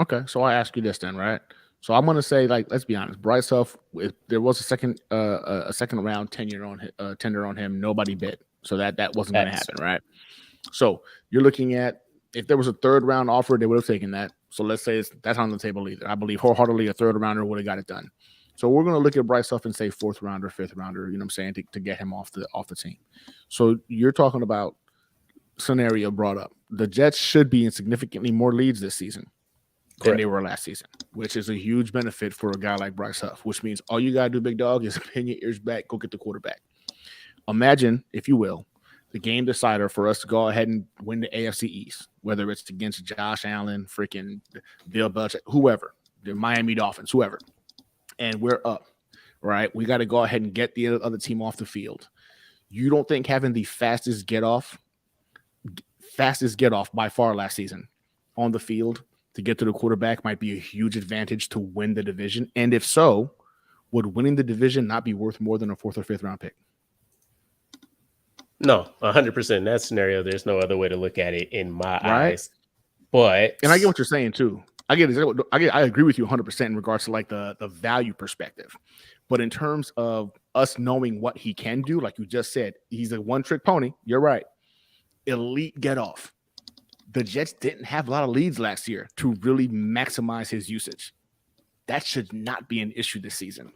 Speaker 2: Okay, so I ask you this then, right? So I'm gonna say, like, let's be honest, Bryce Huff. If there was a second round tenure on him, nobody bid, so that wasn't going to happen, right? So you're looking at if there was a third round offer, they would have taken that. So let's say that's on the table either. I believe wholeheartedly a third rounder would have got it done. So we're going to look at Bryce Huff and say fourth rounder, fifth rounder, you know what I'm saying, to get him off the team. So you're talking about scenario brought up. The Jets should be in significantly more leads this season than they were last season, which is a huge benefit for a guy like Bryce Huff, which means all you got to do, big dog, is pin your ears back, go get the quarterback. Imagine, if you will, the game decider for us to go ahead and win the AFC East, whether it's against Josh Allen, freaking Bill Belichick, whoever, the Miami Dolphins, whoever, and we're up, right? We got to go ahead and get the other team off the field. You don't think having the fastest get off by far last season on the field to get to the quarterback might be a huge advantage to win the division? And if so, would winning the division not be worth more than a fourth or fifth round pick?
Speaker 1: No, 100%. In that scenario, there's no other way to look at it in my eyes. But
Speaker 2: and I get what you're saying too. I agree with you 100% in regards to like the value perspective. But in terms of us knowing what he can do, like you just said, he's a one-trick pony. You're right. Elite get off. The Jets didn't have a lot of leads last year to really maximize his usage. That should not be an issue this season.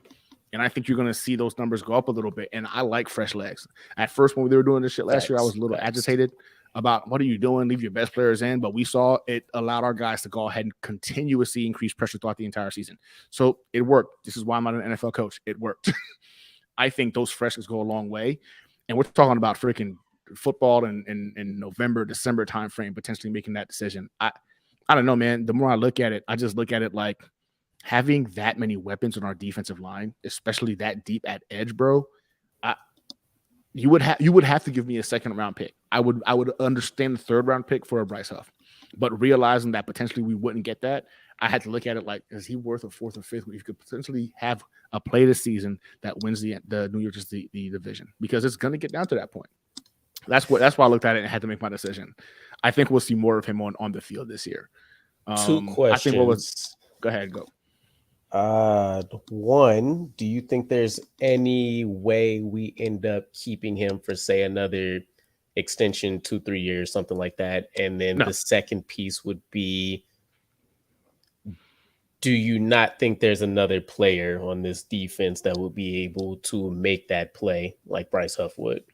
Speaker 2: And I think you're going to see those numbers go up a little bit. And I like fresh legs. At first, when they were doing this shit last year, I was a little agitated about what are you doing? Leave your best players in. But we saw it allowed our guys to go ahead and continuously increase pressure throughout the entire season. So it worked. This is why I'm not an NFL coach. It worked. I think those freshness go a long way. And we're talking about freaking football in November, December timeframe, potentially making that decision. I don't know, man. The more I look at it, I just look at it like having that many weapons on our defensive line, especially that deep at edge, bro. You would have to give me a second round pick. I would understand the third round pick for a Bryce Huff, but realizing that potentially we wouldn't get that, I had to look at it like, is he worth a fourth or fifth? We could potentially have a play this season that wins the New York's the division, because it's going to get down to that point. That's why I looked at it and had to make my decision. I think we'll see more of him on the field this year.
Speaker 1: Two questions.
Speaker 2: Go ahead, go.
Speaker 1: One, do you think there's any way we end up keeping him for, say, another extension, 2-3 years, something like that? And then the second piece would be, do you not think there's another player on this defense that will be able to make that play like Bryce Huff would?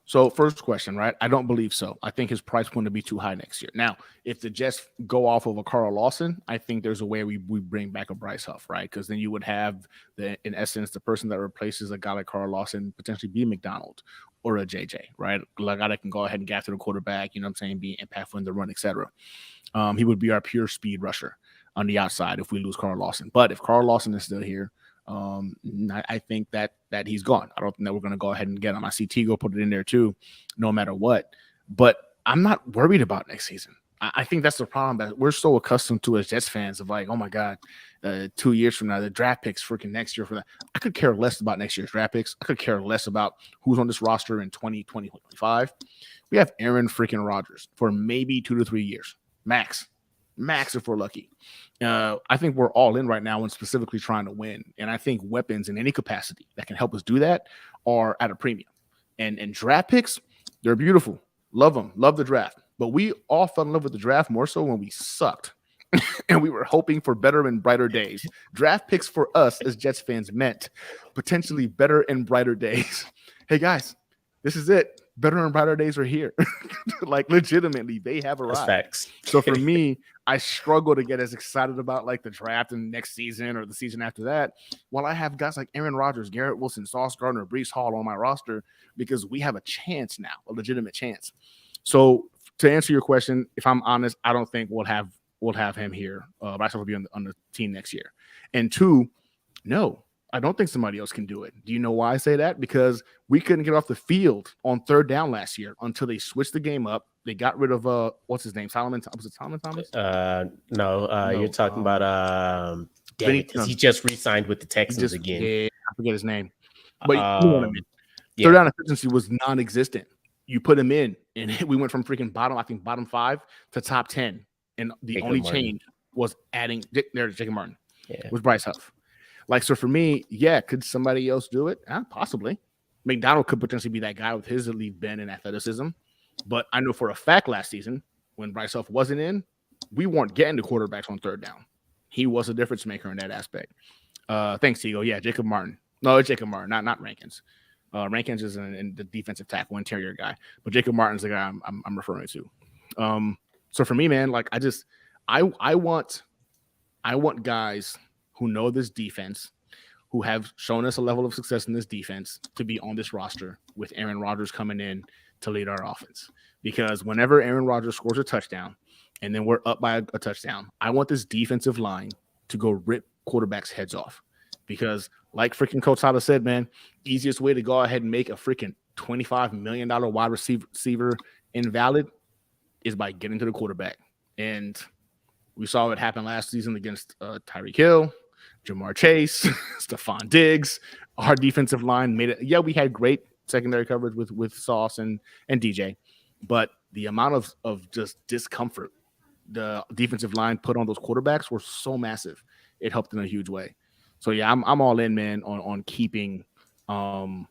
Speaker 2: So first question, right? I don't believe so. I think his price point to be too high next year. Now, if the Jets go off of a Carl Lawson, I think there's a way we bring back a Bryce Huff, right? Because then you would have in essence, the person that replaces a guy like Carl Lawson potentially be McDonald or a JJ, right? A guy that can go ahead and get after the quarterback, you know what I'm saying, be impactful in the run, etc. He would be our pure speed rusher on the outside if we lose Carl Lawson. But if Carl Lawson is still here, I think that he's gone. I don't think that we're going to go ahead and get him. I see Tigo put it in there too, no matter what. But I'm not worried about next season. I think that's the problem that we're so accustomed to as Jets fans of like, oh my God, 2 years from now, the draft picks freaking next year for that. I could care less about next year's draft picks. I could care less about who's on this roster in 2025. We have Aaron freaking Rodgers for maybe 2 to 3 years, max if we're lucky. I think we're all in right now and specifically trying to win. And I think weapons in any capacity that can help us do that are at a premium. And draft picks, they're beautiful. Love them. Love the draft. But we all fell in love with the draft more so when we sucked. And we were hoping for better and brighter days. Draft picks for us as Jets fans meant potentially better and brighter days. Hey, guys, this is it. Better and brighter days are here. Like, legitimately, they have arrived.
Speaker 1: That's facts.
Speaker 2: So for me, I struggle to get as excited about like the draft and next season or the season after that, while I have guys like Aaron Rodgers, Garrett Wilson, Sauce Gardner, Breece Hall on my roster, because we have a chance now, a legitimate chance. So to answer your question, if I'm honest, I don't think we'll have him here. Bryce will be on the team next year. And two, no, I don't think somebody else can do it. Do you know why I say that? Because we couldn't get off the field on third down last year until they switched the game up. They got rid of what's his name? Solomon? Was it Solomon Thomas?
Speaker 1: No, you're talking about he just re-signed with the Texans again.
Speaker 2: Yeah, I forget his name. But you know what I mean.
Speaker 1: Yeah.
Speaker 2: Third down efficiency was non-existent. You put him in, and we went from freaking bottom 5 to top 10. And the
Speaker 1: Jacob
Speaker 2: only
Speaker 1: Martin.
Speaker 2: change was adding there's Jacob Martin.
Speaker 1: Yeah.
Speaker 2: Was Bryce Huff. Like, so for me, yeah, could somebody else do it? Possibly. McDonald could potentially be that guy with his elite bend and athleticism. But I know for a fact last season, when Bryce Huff wasn't in, we weren't getting the quarterbacks on third down. He was a difference maker in that aspect. Thanks, Tigo. Yeah, Jacob Martin. No, it's Jacob Martin, not Rankins. Rankins is in the defensive tackle interior guy, but Jacob Martin's the guy I'm referring to. So for me, man, like I want guys who know this defense, who have shown us a level of success in this defense to be on this roster with Aaron Rodgers coming in to lead our offense. Because whenever Aaron Rodgers scores a touchdown and then we're up by a touchdown, I want this defensive line to go rip quarterbacks' heads off. Because like freaking Coach Tyler said, man, easiest way to go ahead and make a freaking $25 million wide receiver invalid is by getting to the quarterback. And we saw it happen last season against Tyreek Hill, Jamar Chase, Stephon Diggs. Our defensive line made it. Yeah, we had great secondary coverage with Sauce and DJ, but the amount of just discomfort the defensive line put on those quarterbacks were so massive. It helped in a huge way. So yeah, I'm all in, man, on keeping our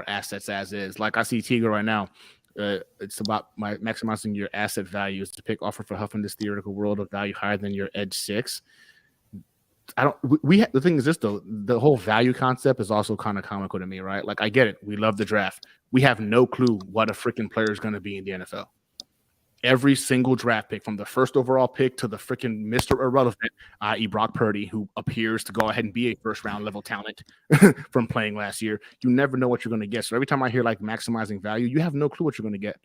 Speaker 2: assets as is. Like I see Tigo right now. It's about maximizing your asset value is to pick offer for Huff in this theoretical world of value higher than your edge 6. The thing is this though, the whole value concept is also kind of comical to me, right? Like I get it. We love the draft. We have no clue what a freaking player is going to be in the NFL. Every single draft pick, from the first overall pick to the freaking Mr. Irrelevant, i.e. Brock Purdy, who appears to go ahead and be a first round level talent from playing last year. You never know what you're going to get. So every time I hear like maximizing value, you have no clue what you're going to get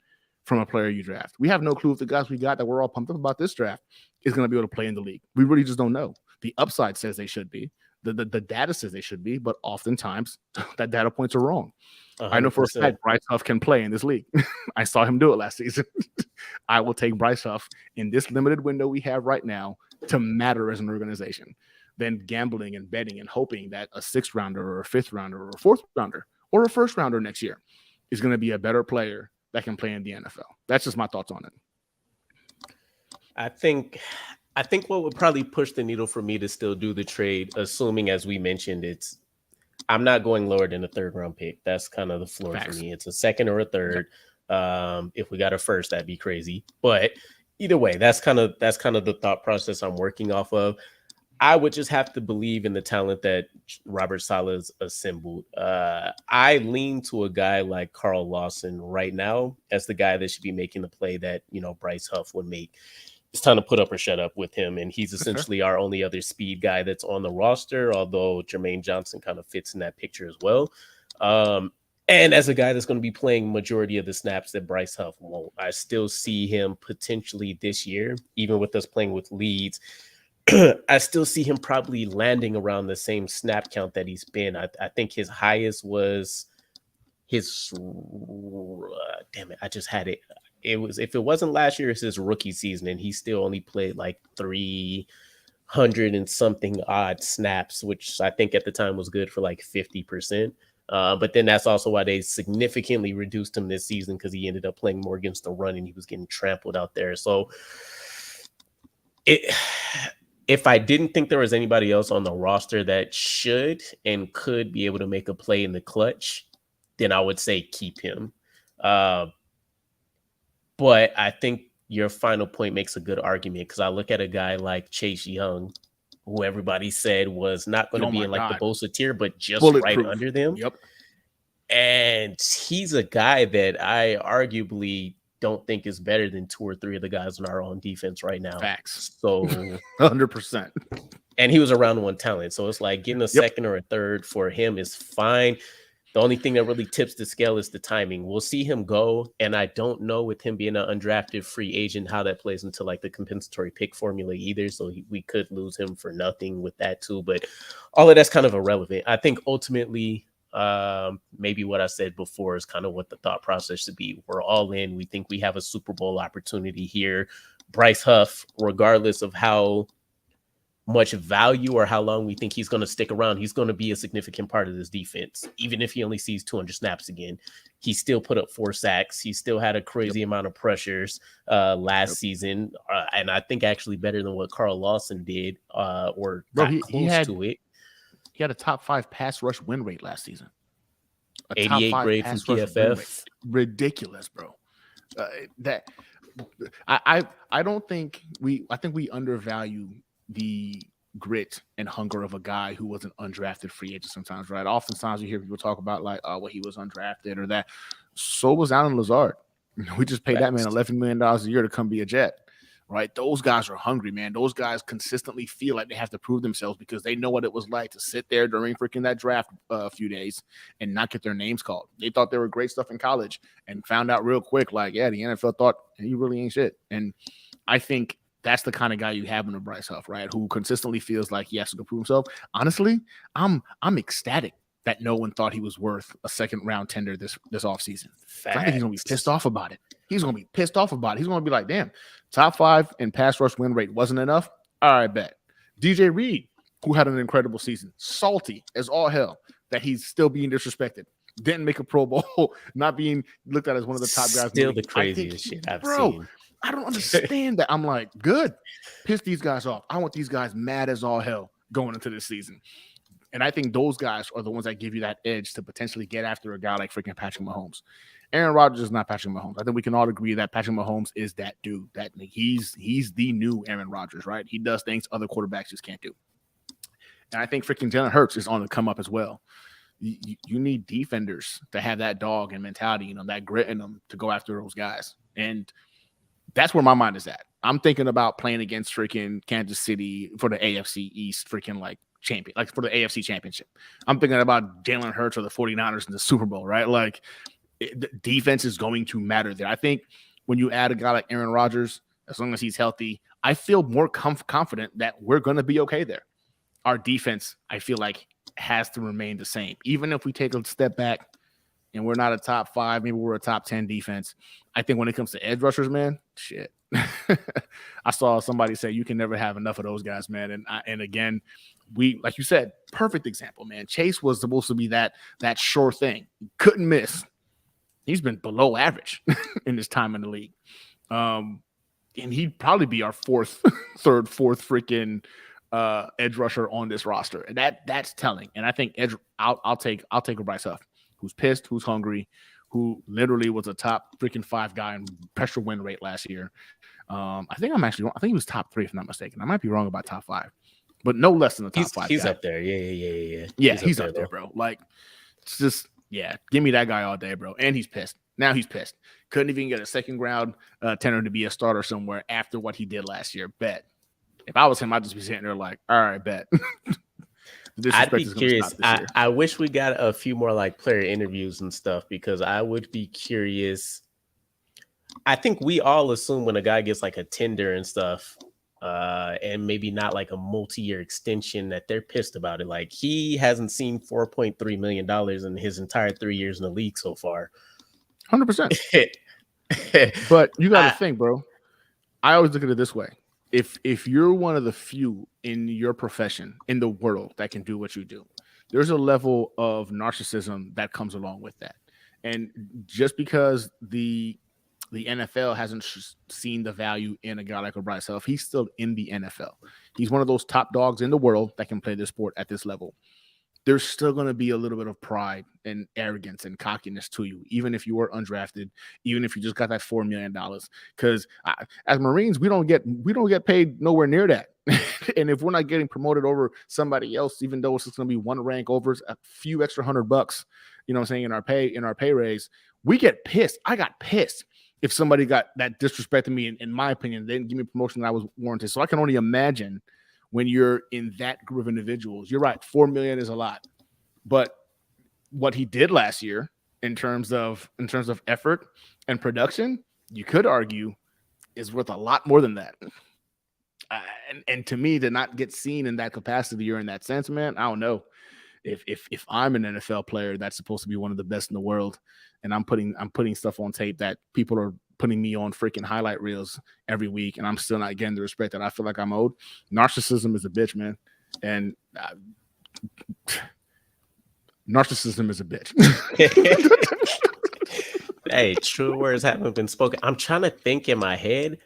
Speaker 2: from a player you draft. We have no clue if the guys we got that we're all pumped up about this draft is going to be able to play in the league. We really just don't know. The upside says they should be. The data says they should be, but oftentimes that data points are wrong. 100%. I know for a fact Bryce Huff can play in this league. I saw him do it last season. I will take Bryce Huff in this limited window we have right now to matter as an organization than gambling and betting and hoping that a 6th rounder or a 5th rounder or a 4th rounder or a 1st rounder next year is going to be a better player that can play in the NFL. That's just my thoughts on it.
Speaker 1: I think what would probably push the needle for me to still do the trade, assuming, as we mentioned, I'm not going lower than a 3rd round pick. That's kind of the floor for me. It's a 2nd or a 3rd. If we got a 1st, that'd be crazy. But either way, that's kind of the thought process I'm working off of. I would just have to believe in the talent that Robert Sala's assembled. I lean to a guy like Carl Lawson right now as the guy that should be making the play that Bryce Huff would make. It's time to put up or shut up with him, and he's
Speaker 2: That's fair.
Speaker 1: essentially our only other speed guy that's on the roster. Although Jermaine Johnson kind of fits in that picture as well. And as a guy that's going to be playing majority of the snaps that Bryce Huff won't, I still see him potentially this year, even with us playing with leads. I still see him probably landing around the same snap count that he's been. I think his highest was his damn it, I just had it. It was, if it wasn't last year, it's his rookie season, and he still only played like 300 and something odd snaps, which I think at the time was good for like 50%. But then that's also why they significantly reduced him this season, because he ended up playing more against the run and he was getting trampled out there. So if I didn't think there was anybody else on the roster that should and could be able to make a play in the clutch, then I would say keep him. But I think your final point makes a good argument, because I look at a guy like Chase Young, who everybody said was not going to be in like the Bosa tier, but just right under them.
Speaker 2: Yep.
Speaker 1: And he's a guy that I arguably don't think is better than 2 or 3 of the guys on our own defense right now.
Speaker 2: Facts.
Speaker 1: So
Speaker 2: 100%. And
Speaker 1: he was a round one talent. So it's like getting a second or a third for him is fine. The only thing that really tips the scale is the timing. We'll see him go, and I don't know with him being an undrafted free agent how that plays into like the compensatory pick formula either. So we could lose him for nothing with that too. But all of that's kind of irrelevant. I think ultimately, maybe what I said before is kind of what the thought process should be. We're all in. We think we have a Super Bowl opportunity here. Bryce Huff, regardless of how much value or how long we think he's going to stick around, he's going to be a significant part of this defense. Even if he only sees 200 snaps again, he still put up 4 sacks. He still had a crazy amount of pressures last season. And I think actually better than what Carl Lawson did, or close to it.
Speaker 2: He had a top 5 pass rush win rate last season.
Speaker 1: 88 grade from PFF.
Speaker 2: Ridiculous, bro. I don't think I think we undervalue the grit and hunger of a guy who was an undrafted free agent sometimes, right? Oftentimes you hear people talk about like, oh, well, he was undrafted or that. So was Allen Lazard. We just paid that man $11 million a year to come be a Jet, right? Those guys are hungry, man. Those guys consistently feel like they have to prove themselves because they know what it was like to sit there during freaking that draft a few days and not get their names called. They thought they were great stuff in college and found out real quick, like, yeah, the NFL thought he really ain't shit. And I think that's the kind of guy you have in a Bryce Huff, right? Who consistently feels like he has to go prove himself. Honestly, I'm ecstatic that no one thought he was worth a second round tender this offseason. I think he's gonna be pissed off about it. He's gonna be pissed off about it. He's gonna be like, damn, top 5 in pass rush win rate wasn't enough. All right, bet. DJ Reed, who had an incredible season, salty as all hell that he's still being disrespected. Didn't make a Pro Bowl, not being looked at as one of the top guys.
Speaker 1: Still the craziest shit I've seen.
Speaker 2: I don't understand that. I'm like, good. Piss these guys off. I want these guys mad as all hell going into this season. And I think those guys are the ones that give you that edge to potentially get after a guy like freaking Patrick Mahomes. Aaron Rodgers is not Patrick Mahomes. I think we can all agree that Patrick Mahomes is that dude. That he's the new Aaron Rodgers, right? He does things other quarterbacks just can't do. And I think freaking Jalen Hurts is on the come up as well. You need defenders to have that dog and mentality, that grit in them to go after those guys. And that's where my mind is at. I'm thinking about playing against freaking Kansas City for the AFC East freaking like champion, like for the AFC championship. I'm thinking about Jalen Hurts or the 49ers in the Super Bowl, right? Like the defense is going to matter there. I think when you add a guy like Aaron Rodgers, as long as he's healthy, I feel more confident that we're going to be okay there. Our defense, I feel like, has to remain the same. Even if we take a step back and we're not a top 5, maybe we're a top 10 defense. I think when it comes to edge rushers, man, shit. I saw somebody say you can never have enough of those guys, man. And again, we, like you said, perfect example, man. Chase was supposed to be that sure thing. Couldn't miss. He's been below average in his time in the league. And he'd probably be our fourth freaking edge rusher on this roster. And that's telling. And I think I'll take a Bryce Huff, who's pissed, who's hungry, who literally was a top freaking 5 guy in pressure win rate last year. I think he was top 3 if I'm not mistaken. I might be wrong about top 5. but no less than the top five
Speaker 1: He's
Speaker 2: guy.
Speaker 1: up there. Yeah.
Speaker 2: Yeah, he's up there, bro. Like, it's just, give me that guy all day, bro. And he's pissed. Now he's pissed. Couldn't even get a second round tenor to be a starter somewhere after what he did last year. Bet. If I was him, I'd just be sitting there like, all right, bet.
Speaker 1: I'd be curious. I wish we got a few more like player interviews and stuff, because I would be curious. I think we all assume when a guy gets like a tender and stuff, and maybe not like a multi-year extension, that they're pissed about it. Like, he hasn't seen $4.3 million in his entire 3 years in the league so far.
Speaker 2: 100%. But you got to think, bro. I always look at it this way. If you're one of the few in your profession in the world that can do what you do, there's a level of narcissism that comes along with that. And just because the NFL hasn't seen the value in a guy like a Bryce Huff, he's still in the NFL. He's one of those top dogs in the world that can play this sport at this level. There's still going to be a little bit of pride and arrogance and cockiness to you, even if you were undrafted, even if you just got that $4 million. Because as Marines, we don't get paid nowhere near that. And if we're not getting promoted over somebody else, even though it's just going to be one rank over a few extra $100, you know what I'm saying, in our pay raise, we get pissed. I got pissed if somebody got that disrespected me. In my opinion, they didn't give me a promotion that I was warranted. So I can only imagine when you're in that group of individuals. You're right, $4 million is a lot, but what he did last year in terms of effort and production, you could argue is worth a lot more than that. And to me, to not get seen in that capacity or in that sense, man, I don't know. If I'm an NFL player that's supposed to be one of the best in the world, and I'm putting stuff on tape that people are putting me on freaking highlight reels every week, and I'm still not getting the respect that I feel like I'm owed. Narcissism is a bitch, man. And narcissism is a bitch.
Speaker 1: Hey, true words haven't been spoken. I'm trying to think in my head.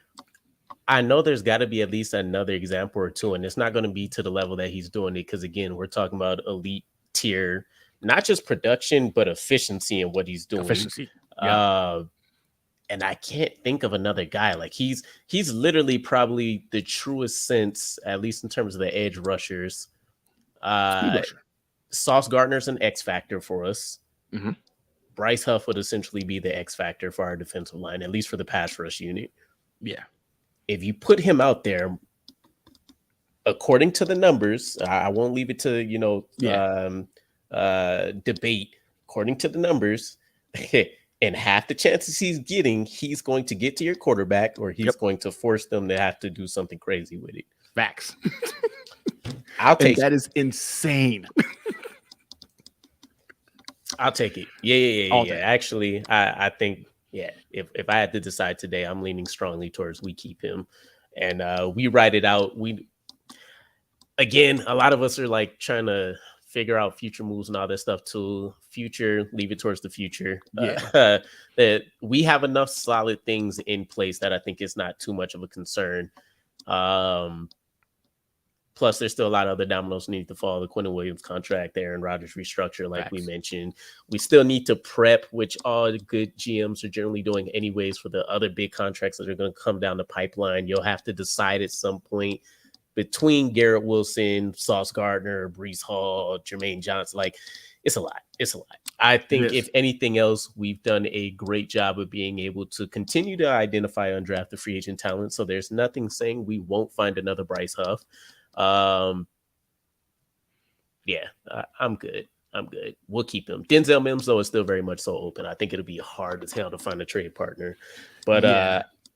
Speaker 1: I know there's got to be at least another example or two, and it's not going to be to the level that he's doing it, because again, we're talking about elite tier, not just production, but efficiency in what he's doing.
Speaker 2: Efficiency. Yeah.
Speaker 1: And I can't think of another guy. Like, he's literally probably the truest sense, at least in terms of the edge rushers. Sauce Gardner's an X factor for us.
Speaker 2: Mm-hmm.
Speaker 1: Bryce Huff would essentially be the X factor for our defensive line, at least for the pass rush unit.
Speaker 2: Yeah.
Speaker 1: If you put him out there, according to the numbers, I won't leave it to, debate. According to the numbers, and half the chances he's getting, he's going to get to your quarterback, or he's going to force them to have to do something crazy with it.
Speaker 2: Facts.
Speaker 1: I'll take
Speaker 2: that is insane.
Speaker 1: I'll take it. Yeah. Actually, I think, if I had to decide today, I'm leaning strongly towards we keep him, and we ride it out. Again, a lot of us are like trying to figure out future moves and all that stuff too. Future, leave it towards the future. That we have enough solid things in place that I think it's not too much of a concern. Plus, there's still a lot of other dominoes need to fall. The Quentin Williams contract, the Aaron Rodgers restructure, like we mentioned. We still need to prep, which all the good GMs are generally doing anyways, for the other big contracts that are going to come down the pipeline. You'll have to decide at some point between Garrett Wilson, Sauce Gardner, Breece Hall, Jermaine Johnson. Like, it's a lot. I think if anything else, we've done a great job of being able to continue to identify undrafted free agent talent. So there's nothing saying we won't find another Bryce Huff. I'm good. We'll keep him. Denzel Mims, though, is still very much so open. I think it'll be hard as hell to find a trade partner, but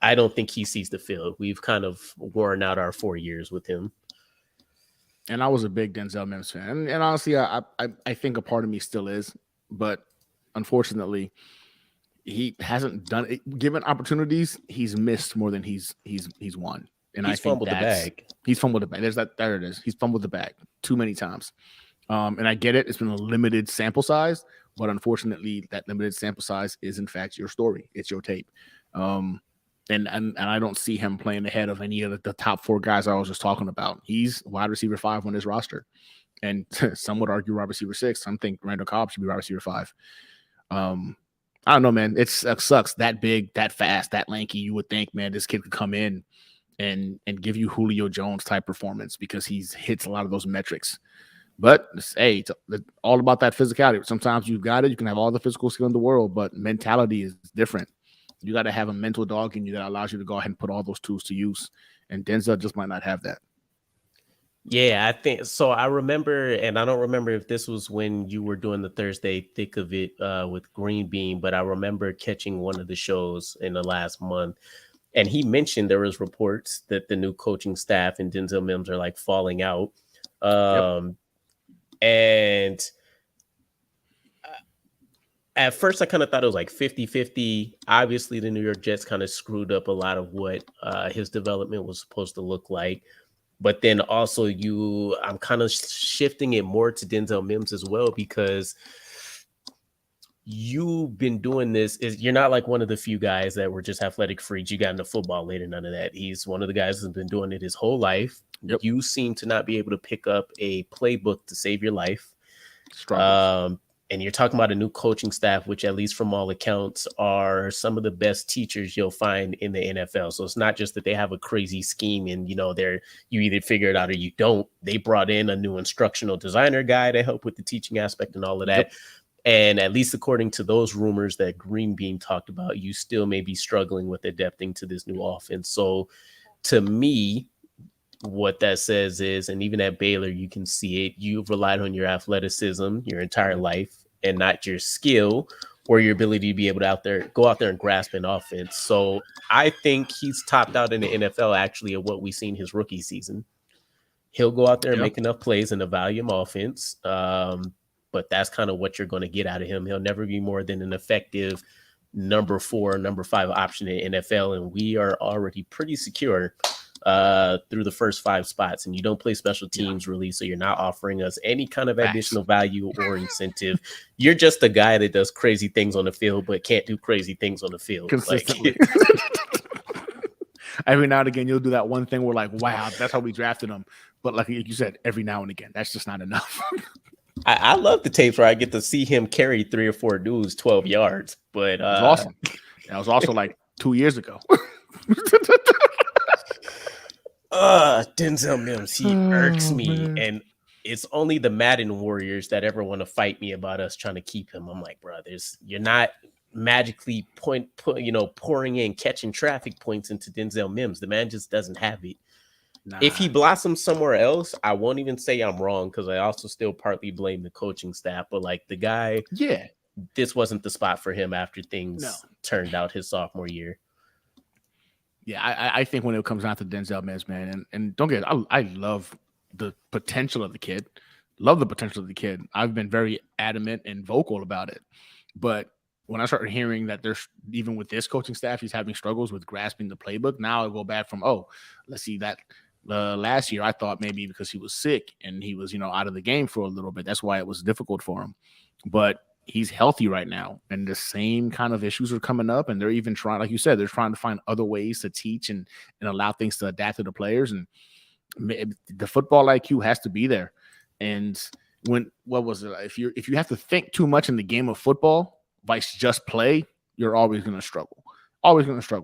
Speaker 1: I don't think he sees the field. We've kind of worn out our 4 years with him.
Speaker 2: And I was a big Denzel Mims fan, and honestly, I think a part of me still is, but unfortunately, he hasn't done it. Given opportunities, he's missed more than he's won. And
Speaker 1: he's fumbled the bag.
Speaker 2: He's fumbled the bag. There it is. He's fumbled the bag too many times. And I get it. It's been a limited sample size, but unfortunately, that limited sample size is in fact your story. It's your tape. And I don't see him playing ahead of any of the top 4 guys I was just talking about. He's wide receiver 5 on his roster, and some would argue wide receiver 6. Some think Randall Cobb should be wide receiver 5. I don't know, man. It sucks. That big, that fast, that lanky. You would think, man, this kid could come in and give you Julio Jones type performance because he's hits a lot of those metrics. But hey, it's all about that physicality. Sometimes you've got it. You can have all the physical skill in the world, but mentality is different. You got to have a mental dog in you that allows you to go ahead and put all those tools to use. And Denzel just might not have that.
Speaker 1: Yeah, I think so. I remember, and I don't remember if this was when you were doing the Thursday thick of it with Green Bean, but I remember catching one of the shows in the last month, and he mentioned there was reports that the new coaching staff and Denzel Mims are like falling out.
Speaker 2: Yep.
Speaker 1: And at first I kind of thought it was like 50-50. Obviously, the New York Jets kind of screwed up a lot of what his development was supposed to look like. But then also I'm kind of shifting it more to Denzel Mims as well, because you've been doing this. You're not like one of the few guys that were just athletic freaks. You got into football later, none of that. He's one of the guys who's been doing it his whole life.
Speaker 2: Yep.
Speaker 1: You seem to not be able to pick up a playbook to save your life. And you're talking about a new coaching staff, which at least from all accounts are some of the best teachers you'll find in the NFL. So it's not just that they have a crazy scheme and, you either figure it out or you don't. They brought in a new instructional designer guy to help with the teaching aspect and all of that. Yep. And at least according to those rumors that Green Bean talked about, you still may be struggling with adapting to this new offense. So to me, what that says is, and even at Baylor, you can see it, you've relied on your athleticism your entire life and not your skill or your ability to be able to go out there and grasp an offense. So I think he's topped out in the NFL actually of what we've seen his rookie season. He'll go out there and make enough plays in a volume offense. But that's kind of what you're going to get out of him. He'll never be more than an effective number 4, number 5 option in NFL. And we are already pretty secure through the first 5 spots, and you don't play special teams really, so you're not offering us any kind of additional value or incentive. You're just a guy that does crazy things on the field but can't do crazy things on the field
Speaker 2: consistently. Every now and again you'll do that one thing where like, wow, that's how we drafted him, but like you said, every now and again that's just not enough.
Speaker 1: I love the tapes where I get to see him carry 3 or 4 dudes 12 yards, but
Speaker 2: it was awesome. That was also like 2 years ago.
Speaker 1: Denzel Mims, he irks me, man. And it's only the Madden warriors that ever want to fight me about us trying to keep him. I'm like, bro, you're not magically pouring in catching traffic points into Denzel Mims. The man just doesn't have it. Nah. If he blossoms somewhere else, I won't even say I'm wrong, because I also still partly blame the coaching staff. But like the guy, this wasn't the spot for him after things turned out his sophomore year.
Speaker 2: Yeah, I think when it comes down to Denzel Mims, man, and don't get it, I love the potential of the kid. Love the potential of the kid. I've been very adamant and vocal about it. But when I started hearing that there's, even with this coaching staff, he's having struggles with grasping the playbook, now I go back from, let's see, that last year I thought maybe because he was sick and he was, out of the game for a little bit. That's why it was difficult for him. But he's healthy right now, and the same kind of issues are coming up, and they're even trying, like you said, they're trying to find other ways to teach and allow things to adapt to the players, and the football IQ has to be there. And if you have to think too much in the game of football vice just play, you're always going to struggle.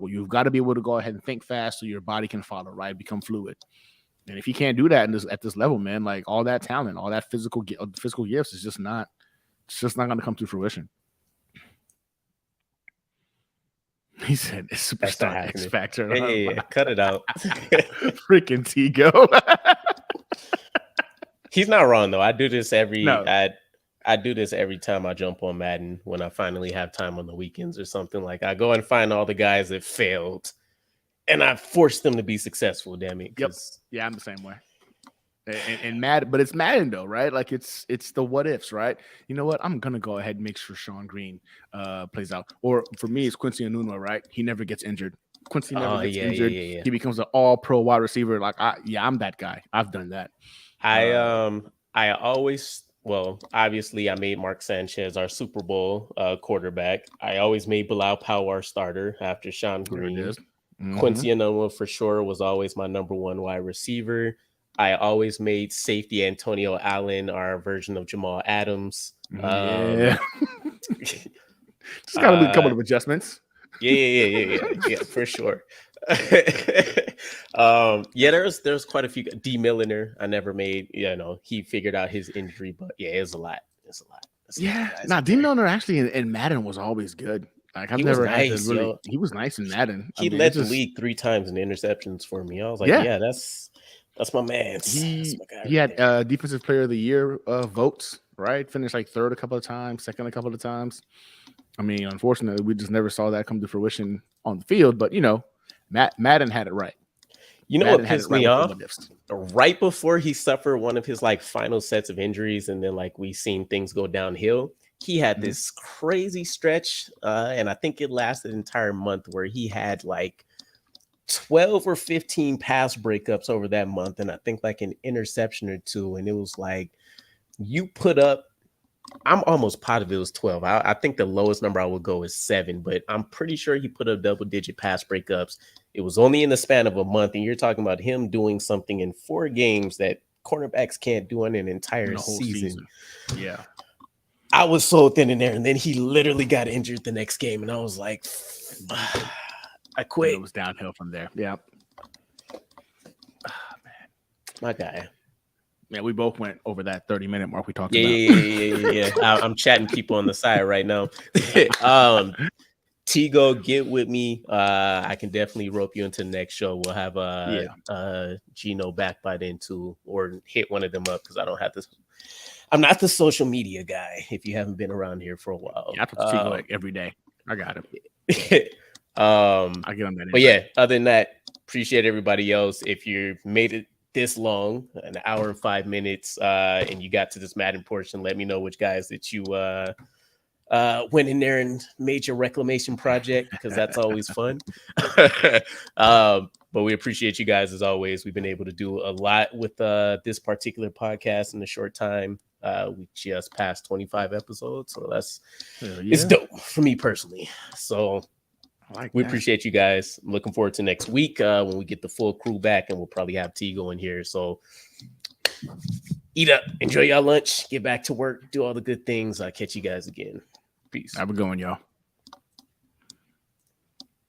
Speaker 2: You've got to be able to go ahead and think fast so your body can follow, right? Become fluid. And if you can't do that at this level, man, like all that talent, all that physical gifts is just not. It's just not going to come to fruition. He said, "It's superstar X Factor."
Speaker 1: Yeah, cut it out.
Speaker 2: Freaking Tigo.
Speaker 1: He's not wrong though. I do this I do this every time I jump on Madden when I finally have time on the weekends or something. Like I go and find all the guys that failed, and I force them to be successful. Damn it.
Speaker 2: Yep. Yeah, I'm the same way. And Madden, but it's Madden though, right? Like it's the what ifs, right? You know what? I'm gonna go ahead and make sure Sean Green plays out. Or for me, it's Quincy Enunwa, right? He never gets injured. Quincy never gets injured. Yeah. He becomes an all-pro wide receiver. Like I'm that guy. I've done that.
Speaker 1: Obviously I made Mark Sanchez our Super Bowl quarterback. I always made Bilal Powell our starter after Sean Green. Mm-hmm. Quincy Enunwa for sure was always my number 1 wide receiver. I always made safety Antonio Allen our version of Jamal Adams.
Speaker 2: Just got to do a couple of adjustments.
Speaker 1: Yeah, for sure. Yeah, there's quite a few. D Milliner, I never made. He figured out his injury, but yeah, it's a lot. It's a lot. It's a lot of
Speaker 2: Yeah,
Speaker 1: guys
Speaker 2: nah,
Speaker 1: out
Speaker 2: D
Speaker 1: there.
Speaker 2: Milner actually in Madden was always good. Like I've
Speaker 1: He was
Speaker 2: never had to
Speaker 1: nice,
Speaker 2: really.
Speaker 1: yo.
Speaker 2: He was nice in Madden. I
Speaker 1: He
Speaker 2: mean, it's
Speaker 1: led the
Speaker 2: just
Speaker 1: league 3 times in interceptions for me. I was like,
Speaker 2: yeah.
Speaker 1: yeah, that's my man's. That's
Speaker 2: He
Speaker 1: my guy
Speaker 2: he
Speaker 1: right
Speaker 2: had
Speaker 1: there.
Speaker 2: defensive player of the year votes, right? Finished like third a couple of times, second a couple of times. I mean, unfortunately, we just never saw that come to fruition on the field. But Madden had it right.
Speaker 1: You know what
Speaker 2: Madden had it
Speaker 1: pissed
Speaker 2: right
Speaker 1: me
Speaker 2: with the
Speaker 1: off?
Speaker 2: what ifs.
Speaker 1: Right before he suffered one of his like final sets of injuries, and then like we seen things go downhill, he had
Speaker 2: Mhm.
Speaker 1: this crazy stretch, and I think it lasted an entire month where he had like 12 or 15 pass breakups over that month, and I think like an interception or two, and it was like you put up. I'm almost positive it was 12. I think the lowest number I would go is 7, but I'm pretty sure he put up double-digit pass breakups. It was only in the span of a month, and you're talking about him doing something in 4 games that cornerbacks can't do in an entire
Speaker 2: In the whole
Speaker 1: season.
Speaker 2: season. Yeah.
Speaker 1: I was so thin in there, and then he literally got injured the next game, and I was like, I
Speaker 2: And
Speaker 1: quit.
Speaker 2: it was downhill from there. Yeah.
Speaker 1: My guy.
Speaker 2: Yeah, we both went over that 30-minute mark we talked about.
Speaker 1: Yeah. I'm chatting people on the side right now. Tigo, get with me. I can definitely rope you into the next show. We'll have Gino back by then too, or hit one of them up because I don't have this. I'm not the social media guy. If you haven't been around here for a while,
Speaker 2: Yeah, I talk to Tigo like every day. I got him. I get on that.
Speaker 1: But yeah, other than that, appreciate everybody else. If you made it this long, an hour and 5 minutes, and you got to this Madden portion, let me know which guys that you went in there and made your reclamation project, because that's always fun. But we appreciate you guys as always. We've been able to do a lot with this particular podcast in a short time. We just passed 25 episodes, so it's dope for me personally. So we appreciate you guys. I'm looking forward to next week when we get the full crew back, and we'll probably have Tigo in here. So eat up, enjoy y'all lunch, get back to work, do all the good things. I'll catch you guys again. Peace.
Speaker 2: Have a good one, y'all.